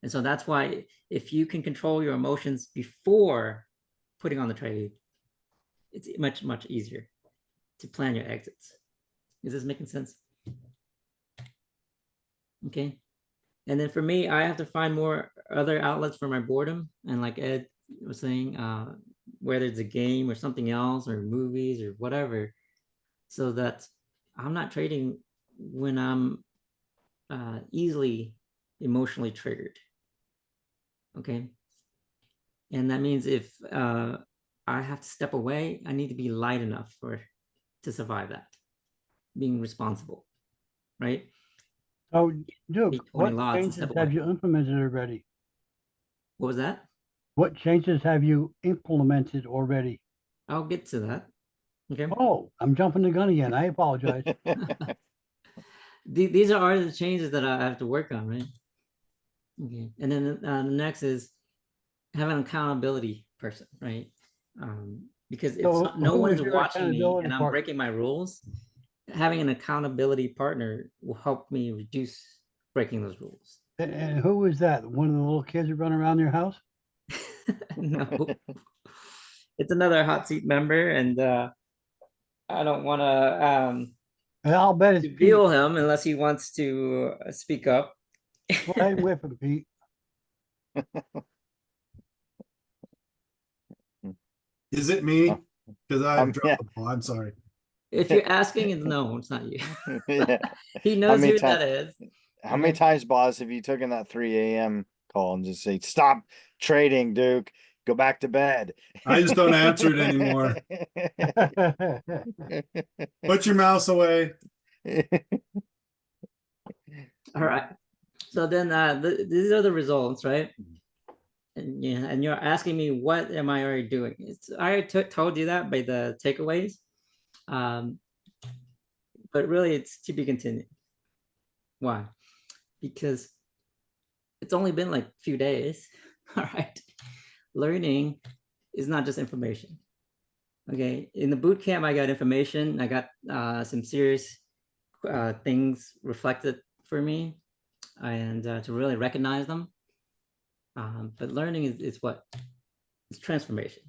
And so that's why if you can control your emotions before putting on the trade, it's much, much easier to plan your exits. Is this making sense? Okay. And then for me, I have to find more other outlets for my boredom. And like Ed was saying, whether it's a game or something else or movies or whatever, so that I'm not trading when I'm easily emotionally triggered. Okay. And that means if I have to step away, I need to be light enough to survive that, being responsible, right? So, Duke, Be 20 what lots and changes step have away. you implemented already? What was that? What changes have you implemented already? I'll get to that. Okay. Oh, I'm jumping the gun again. I apologize. These are the changes that I have to work on, right? Okay. And then the next is have an accountability person, right? Because if So no who one is is your watching me accountability and I'm partner? breaking my rules, having an accountability partner will help me reduce breaking those rules. And who is that? One of the little kids that run around your house? No, it's another hot seat member, and I don't want to And I'll bet it's Pete. reveal him unless he wants to speak up. Go ahead and whip him, Pete. Is it me? Because I yeah. dropped the ball. I'm sorry. If you're asking, it's no, it's not you. Yeah. He knows many who ti- that is. How many times, boss, have you taken that 3 a.m. call and just say, stop trading, Duke, go back to bed? I just don't answer it anymore. Put your mouse away. All right. So then these are the results, right? And yeah, and you're asking me what am I already doing? I already told you that by the takeaways. But really it's to be continued. Why? Because it's only been like a few days. All right. Learning is not just information. Okay. In the boot camp, I got information. I got some serious things reflected for me, and to really recognize them. But learning is what? It's transformation.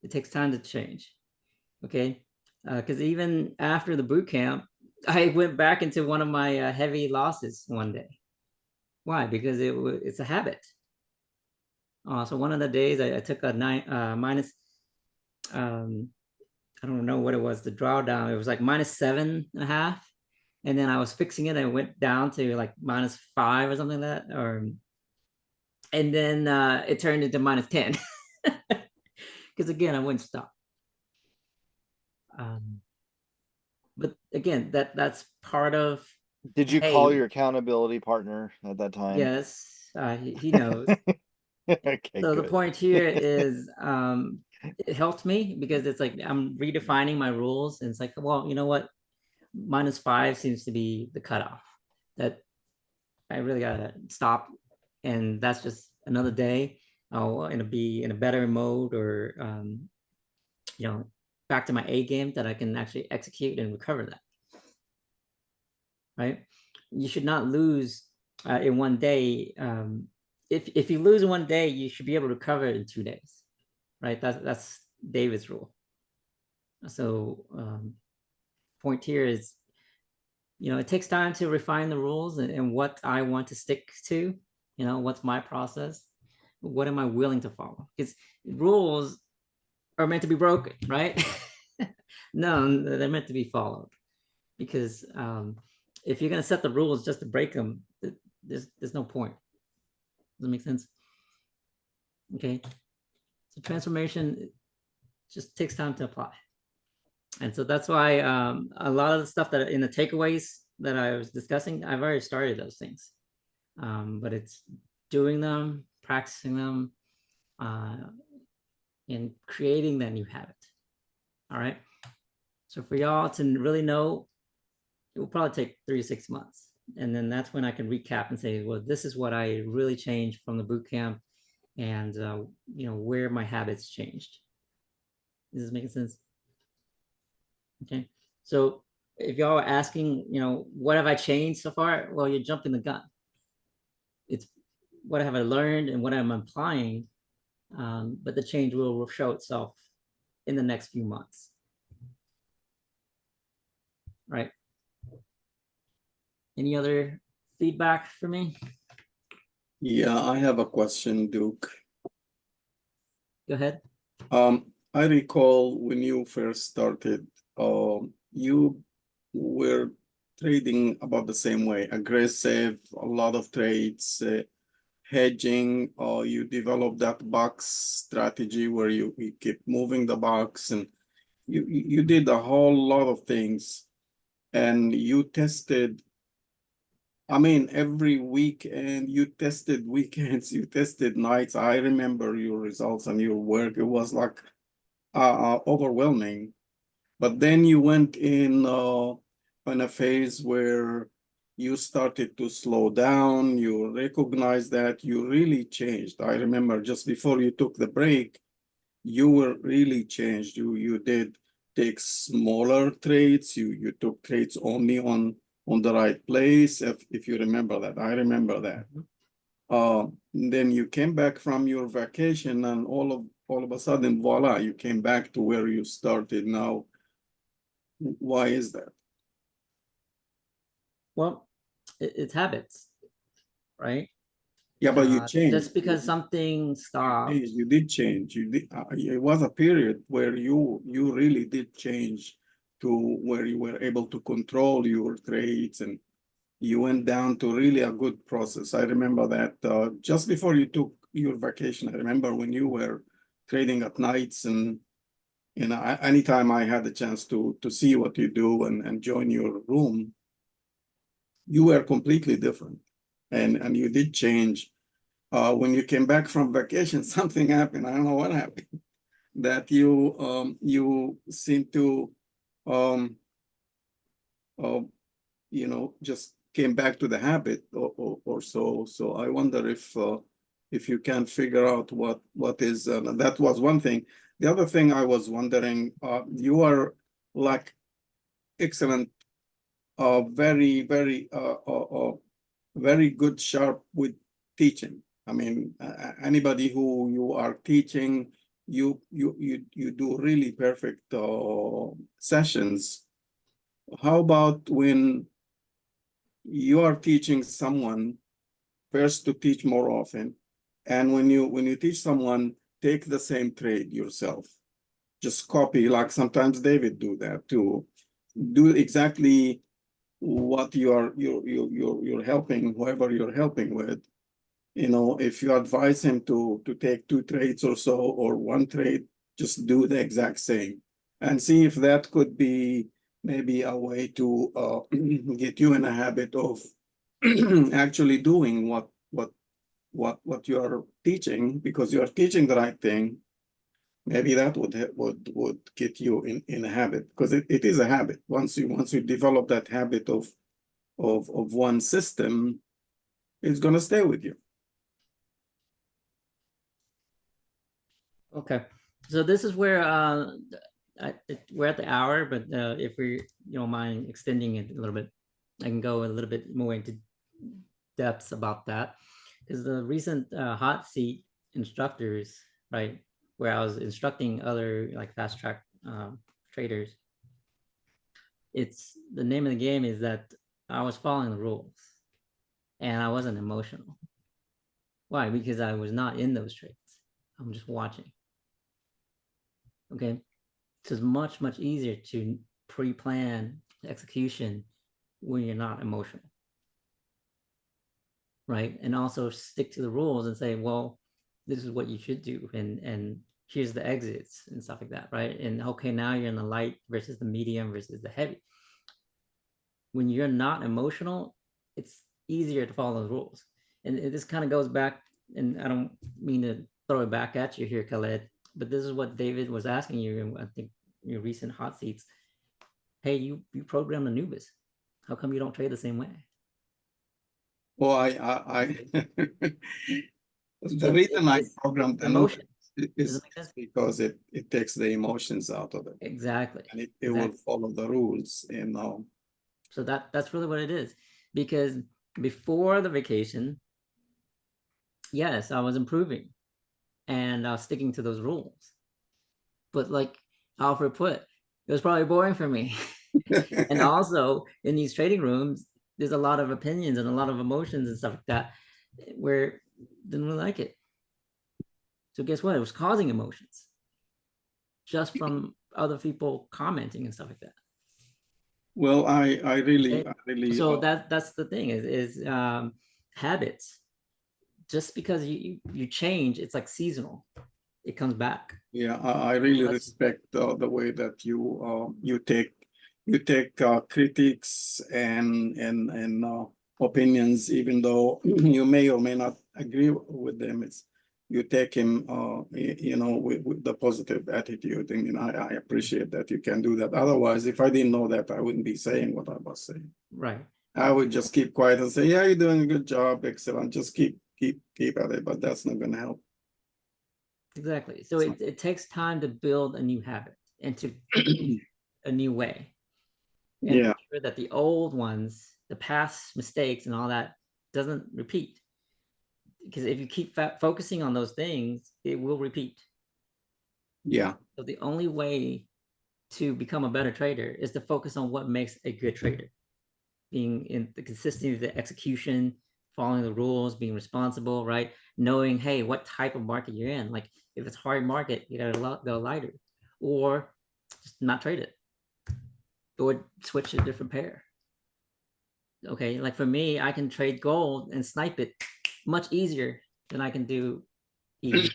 It takes time to change. Okay. Because even after the boot camp, I went back into one of my heavy losses one day. Why? Because it's a habit. So one of the days I took a minus, I don't know what it was, the drawdown. It was like -7.5. And then I was fixing it and it went down to like -5 or something like that. And then it turned into -10. Because again, I wouldn't stop. But again, that's part of. Did you Hey, call your accountability partner at that time? Yes, he knows. Okay, So the good. point here is it helped me because it's like I'm redefining my rules, and it's like, well, you know what, -5 seems to be the cutoff that I really gotta stop, and that's just another day I'll be in a better mode, or you know, back to my A game, that I can actually execute and recover that. Right? You should not lose in one day. If you lose in one day, you should be able to recover it in 2 days. right? That's David's rule. So point here is, it takes time to refine the rules and what I want to stick to, what's my process, what am I willing to follow? Because rules are meant to be broken, right? No, they're meant to be followed. Because if you're gonna set the rules just to break them, there's no point. Does that make sense? Okay. So transformation just takes time to apply. And so that's why a lot of the stuff that in the takeaways that I was discussing, I've already started those things. But it's doing them, practicing them, and creating that new habit. All right. So for y'all to really know, it will probably take 3 to 6 months. And then that's when I can recap and say, well, this is what I really changed from the boot camp, and where my habits changed. Is this making sense? Okay. So if y'all are asking, what have I changed so far? Well, you're jumping the gun. It's what have I learned and what I'm applying, but the change will show itself in the next few months. Right. Any other feedback for me? Yeah, I have a question, Duke. Go ahead. I recall when you first started, you were trading about the same way, aggressive, a lot of trades, hedging, you developed that box strategy where you keep moving the box, and you did a whole lot of things, and you tested. I mean, every weekend you tested weekends, you tested nights. I remember your results and your work. It was like overwhelming. But then you went in a phase where you started to slow down. You recognized that you really changed. I remember just before you took the break, you were really changed. You did take smaller trades. You took trades only on the right place. If you remember that, I remember that. Then you came back from your vacation, and all of a sudden, voila, you came back to where you started now. Why is that? Well, it's habits, right? Yeah, but you changed. Just because something stopped. You did change. You did. It was a period where you really did change to where you were able to control your trades, and you went down to really a good process. I remember that just before you took your vacation. I remember when you were trading at nights, and anytime I had the chance to see what you do and join your room, you were completely different, and you did change. When you came back from vacation, something happened. I don't know what happened. That you seem to just came back to the habit or so. So I wonder if you can figure out what is that was one thing. The other thing I was wondering, you are like excellent, very very good, sharp with teaching. I mean, anybody who you are teaching, you do really perfect sessions. How about when you are teaching someone, first to teach more often, and when you teach someone, take the same trade yourself, just copy, like sometimes David do that too, do exactly what you're helping, whoever you're helping with. If you advise him to take 2 trades or so, or 1 trade, just do the exact same and see if that could be maybe a way to get you in a habit of actually doing what you are teaching, because you are teaching the right thing. Maybe that would get you in a habit, because it is a habit. Once you develop that habit of one system, it's going to stay with you. Okay, so this is where we're at the hour, but if you don't mind extending it a little bit, I can go a little bit more into depths about that, because the recent hot seat instructors, right, where I was instructing other like fast track traders. It's the name of the game is that I was following the rules and I wasn't emotional. Why? Because I was not in those trades. I'm just watching. Okay. So it's much, much easier to pre-plan execution when you're not emotional. Right. And also stick to the rules and say, well, this is what you should do. And here's the exits and stuff like that. Right. And okay, now you're in the light versus the medium versus the heavy. When you're not emotional, it's easier to follow those rules. And this kind of goes back, and I don't mean to throw it back at you here, Khaled, but this is what David was asking you in, I think, your recent hot seats. Hey, you programmed a novice. How come you don't trade the same way? Well, the reason I It's programmed the emotion. Does is it make sense? because it takes the emotions out of it, Exactly. and it will Exactly. follow the rules, you know. So that's really what it is. Because before the vacation, yes, I was improving and I was sticking to those rules. But like Alfred put, it was probably boring for me. And also in these trading rooms, there's a lot of opinions and a lot of emotions and stuff like that where didn't really like it. So guess what? It was causing emotions just from other people commenting and stuff like that. Well, I really So that's the thing is habits. Just because you change, it's like seasonal. It comes back. yeah, I really respect the way that you take critics and opinions, even though you may or may not agree with them. It's you take him, you know, with the positive attitude, and you know, I appreciate that you can do that. Otherwise, if I didn't know that, I wouldn't be saying what I was saying. Right. I would just keep quiet and say, "Yeah, you're doing a good job, excellent." Just keep at it, but that's not going to help. Exactly. So it takes time to build a new habit and to teach a new way. And Yeah. make sure that the old ones, the past mistakes and all that doesn't repeat. Because if you keep focusing on those things, it will repeat. Yeah. So the only way to become a better trader is to focus on what makes a good trader. Being in the consistency of the execution, following the rules, being responsible, right? Knowing, hey, what type of market you're in. Like if it's hard market, you gotta go lighter, or just not trade it, or switch to a different pair. Okay, like for me, I can trade gold and snipe it much easier than I can do EU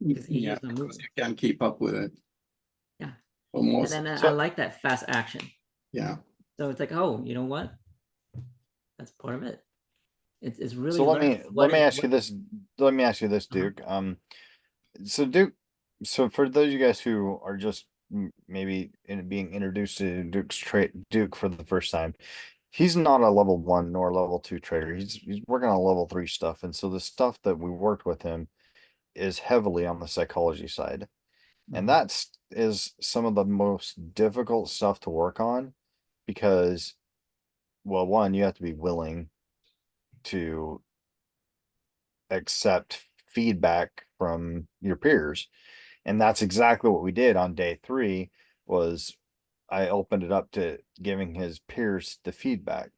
because EU Yeah, is not because moving. you can't keep up with it. Yeah, and Almost. then I like that fast action. Yeah. So it's like, oh, you know what? That's part of it. It's really So let me learning what ask you this. Let me ask you this, Uh-huh. Duke. So Duke, so for those of you guys who are just maybe being introduced to Duke for the first time, he's not a level 1 nor level 2 trader. He's working on level 3 stuff, and so the stuff that we worked with him is heavily on the psychology side, and Mhm. is some of the most difficult stuff to work on because, well, one, you have to be willing to accept feedback from your peers, and that's exactly what we did on day 3. Was I opened it up to giving his peers the feedback.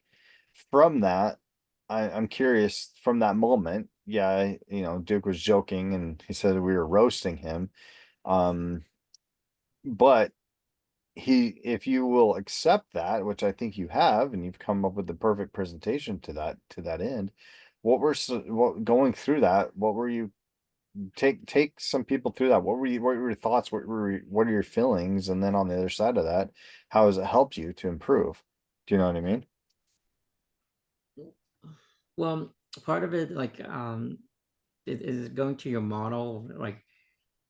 From that, I'm curious, from that moment, yeah, you know, Duke was joking and he said we were roasting him, but if you will accept that, which I think you have, and you've come up with the perfect presentation to that end, what going through that, what were you take some people through that? What were your thoughts? What are your feelings? And then on the other side of that, how has it helped you to improve? Do you know what I mean? Well, part of it, like, is going to your model, like,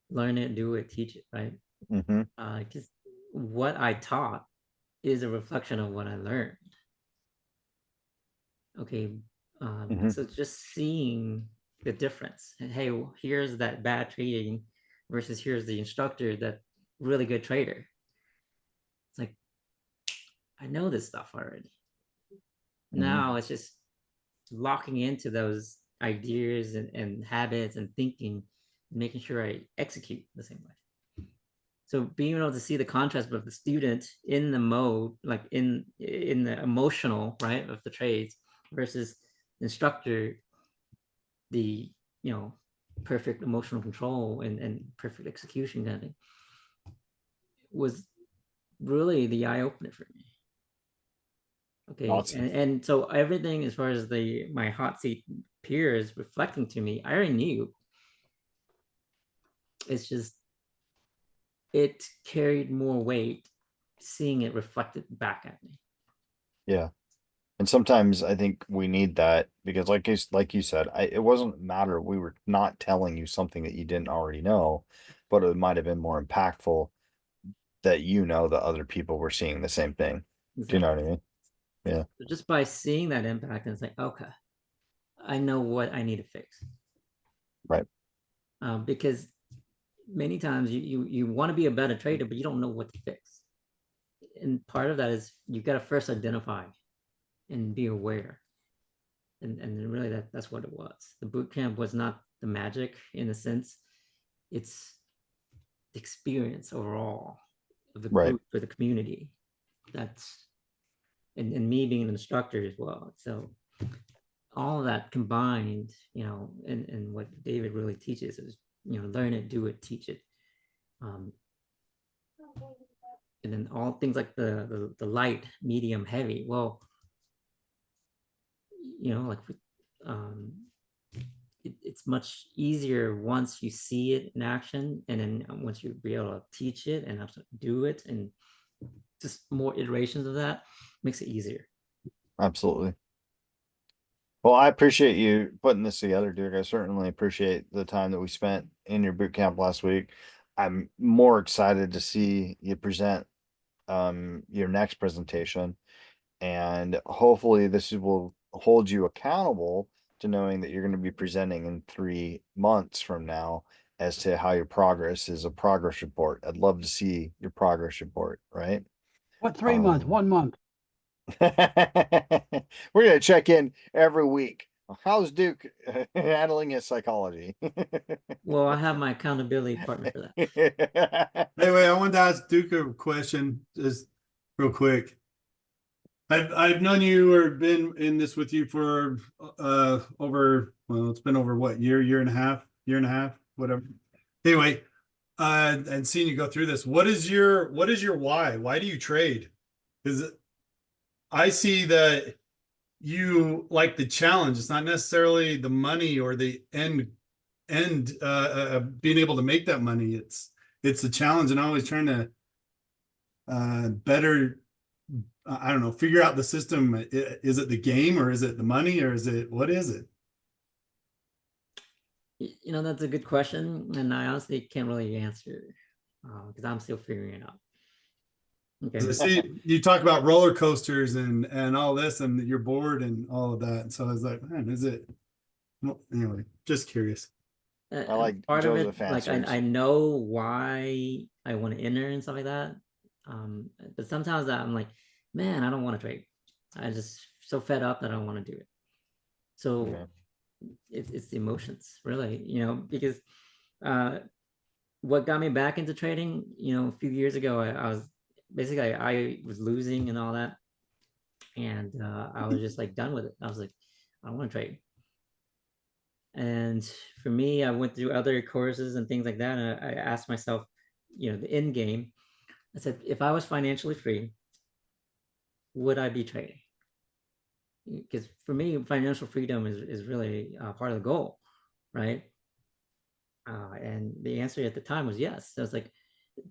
learn it, do it, teach it, right? Mm-hmm. Because what I taught is a reflection of what I learned. Okay, Mm-hmm. so just seeing the difference, and hey, here's that bad trading versus here's the instructor, that really good trader. It's like I know this stuff already. Now it's just locking into those ideas and habits and thinking making sure I execute the same way. So being able to see the contrast of the student in the mode, like in the emotional, right, of the trades versus the instructor, the, you know, perfect emotional control and perfect execution kind of thing, was really the eye opener for me. Okay, Awesome. and so everything as far as my hot seat peers reflecting to me, I already knew. It's just it carried more weight seeing it reflected back at me. Yeah. And sometimes I think we need that because like you said, it wasn't a matter we were not telling you something that you didn't already know, but it might have been more impactful that you know that other people were seeing the same thing. Do you know what I mean? Yeah. So just by seeing that impact, and it's like, okay, I know what I need to fix. Right. Because many times you want to be a better trader, but you don't know what to fix. And part of that is you got to first identify and be aware. And really that's what it was. The boot camp was not the magic in a sense. It's the experience overall of the Right. group or the community. That's and me being an instructor as well. So all of that combined, you know, and what David really teaches is, you know, learn it, do it, teach it. And then all things like the light, medium, heavy. Well, you know, like it's much easier once you see it in action, and then once you be able to teach it and do it, and just more iterations of that makes it easier. Absolutely. Well, I appreciate you putting this together, Duke. I certainly appreciate the time that we spent in your boot camp last week. I'm more excited to see you present your next presentation, and hopefully this will hold you accountable to knowing that you're going to be presenting in 3 months from now as to how your progress is, a progress report. I'd love to see your progress report, right? What 3 months? 1 month? We're gonna check in every week. How's Duke handling his psychology? Well, I have my accountability partner for that. Anyway, I wanted to ask Duke a question, just real quick. I've known you or been in this with you for over, well, it's been over what, year and a half, whatever. Anyway, and seeing you go through this, what is your why? Why do you trade? Because I see that you like the challenge. It's not necessarily the money or the end being able to make that money. It's a challenge, and always trying to better, I don't know, figure out the system. Is it the game, or is it the money, or is it, what is it? You know, that's a good question, and I honestly can't really answer because I'm still figuring it out. Okay. See, you talk about roller coasters and all this, and you're bored and all of that. And so I was like, man, is it? Well, anyway, just curious. I like part of it, Joseph like answers. I know why I want to enter and stuff like that. But sometimes I'm like, man, I don't want to trade. I just so fed up that I don't want to do it. So Yeah. it's the emotions, really, you know, because what got me back into trading, you know, a few years ago, I was basically I was losing and all that, and I was just like done with it. I was like, I don't want to trade. And for me, I went through other courses and things like that, and I asked myself, you know, the end game. I said, if I was financially free, would I be trading? Because for me, financial freedom is really part of the goal, right? And the answer at the time was yes. So I was like,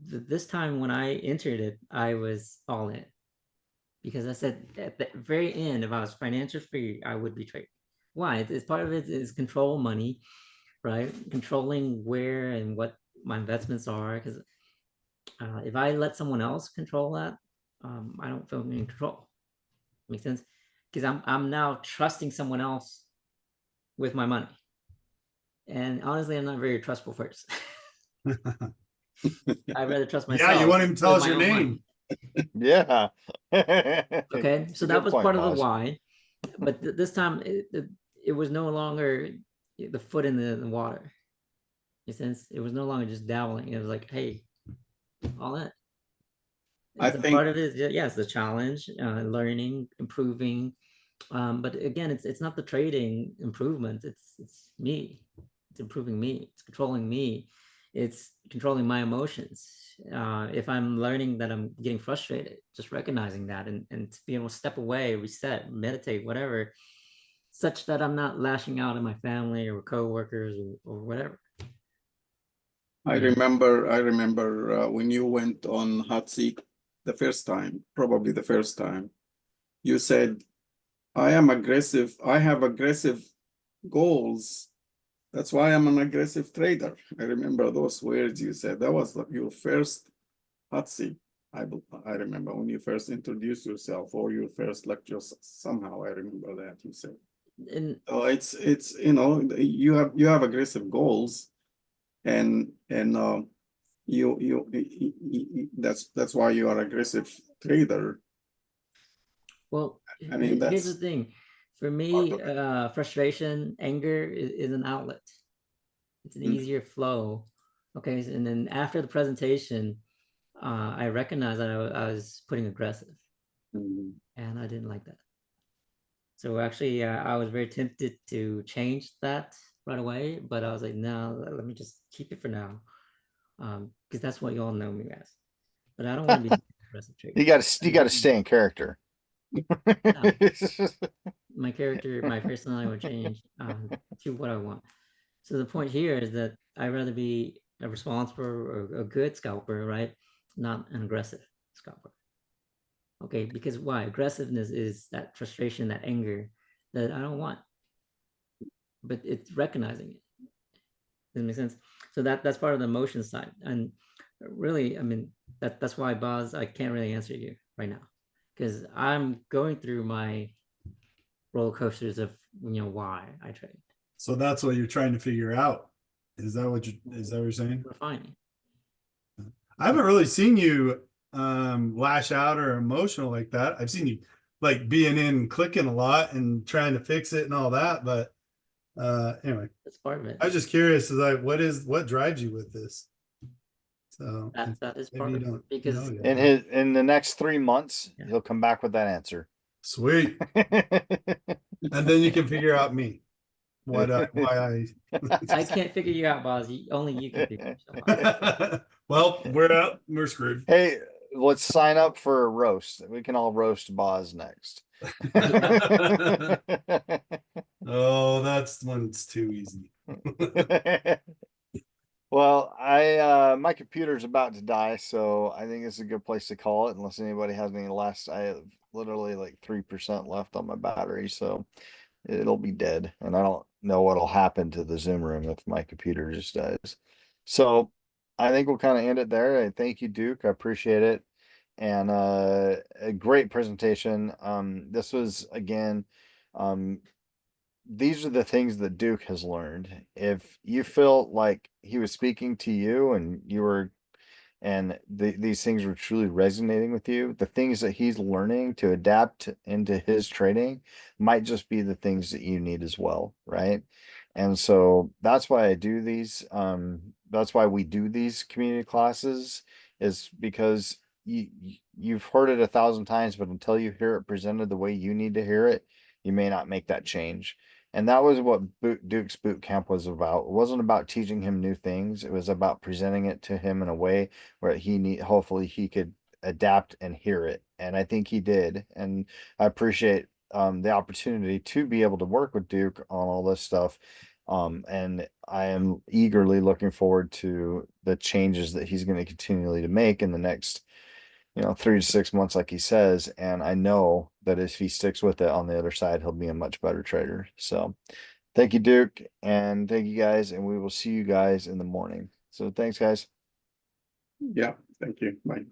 this time when I entered it, I was all in, because I said at the very end, if I was financially free, I would be trading. Why? It's part of it is control money, right? Controlling where and what my investments are. Because if I let someone else control that, I don't feel in control. Makes sense? Because I'm now trusting someone else with my money. And honestly, I'm not a very trustful person. I'd rather trust myself. Yeah, you want him to tell us your name. Yeah. Okay, so that was point, part of the boss. why. But this time, it was no longer the foot in the water. Since it was no longer just dabbling, it was like, hey, all in. I The think part of it is, yes, the challenge, learning, improving. But again, it's not the trading improvement. It's me. It's improving me. It's controlling me. It's controlling my emotions. If I'm learning that I'm getting frustrated, just recognizing that and to be able to step away, reset, meditate, whatever, such that I'm not lashing out at my family or coworkers or whatever. I Yeah. remember when you went on hot seat the first time, probably the first time, you said, I am aggressive. I have aggressive goals. That's why I'm an aggressive trader. I remember those words you said. That was your first hot seat. I remember when you first introduced yourself or your first lecture. Somehow I remember that you said. And So it's you know, you have aggressive goals, and that's why you are aggressive trader. well, I mean, here's the that's thing. For part me, of it. frustration, anger is an outlet. It's an Mm. easier flow. Okay, and then after the presentation, I recognized that I was putting aggressive, Mm. and I didn't like that. So actually, I was very tempted to change that right away, but I was like, no, let me just keep it for now, because that's what y'all know me as. But I don't want to be aggressive trader. You gotta stay in character. No, my character, my personality would change to what I want. So the point here is that I'd rather be a responsible or a good scalper, right? Not an aggressive scalper. Okay, because why? Aggressiveness is that frustration, that anger that I don't want, but it's recognizing it. Does that make sense? So that's part of the emotion side. And really, I mean, that's why, Boz, I can't really answer you right now because I'm going through my roller coasters of why I trade. So that's what you're trying to figure out. Is that what you're saying? Refining. I haven't really seen you lash out or emotional like that. I've seen you like being in clicking a lot and trying to fix it and all that, but anyway, That's part of it. I was just curious, is like what drives you with this? So That is maybe part you of it don't because know yet. In the next 3 months, Yeah. he'll come back with that answer. Sweet. And then you can figure out me. Why I I can't figure you out, Boz. Only you can figure yourself out. well, we're out. We're screwed. Hey, let's sign up for a roast. We can all roast Boz next. Oh, that's one's too easy. Well, my computer's about to die, so I think it's a good place to call it unless anybody has any last. I have literally like 3% left on my battery, so it'll be dead. And I don't know what'll happen to the Zoom room if my computer just dies. So I think we'll kind of end it there. Thank you, Duke. I appreciate it. And a great presentation. This was again, these are the things that Duke has learned. If you felt like he was speaking to you and you were these things were truly resonating with you, the things that he's learning to adapt into his trading might just be the things that you need as well, right? And so that's why I do these. That's why we do these community classes, is because you've heard it 1,000 times, but until you hear it presented the way you need to hear it, you may not make that change. And that was what Duke's boot camp was about. It wasn't about teaching him new things. It was about presenting it to him in a way where hopefully he could adapt and hear it. And I think he did. And I appreciate the opportunity to be able to work with Duke on all this stuff. And I am eagerly looking forward to the changes that he's going to continually to make in the next 3 to 6 months, like he says. And I know that if he sticks with it on the other side, he'll be a much better trader. So thank you, Duke, and thank you guys. And we will see you guys in the morning. So thanks, guys. Yeah, thank you. Bye.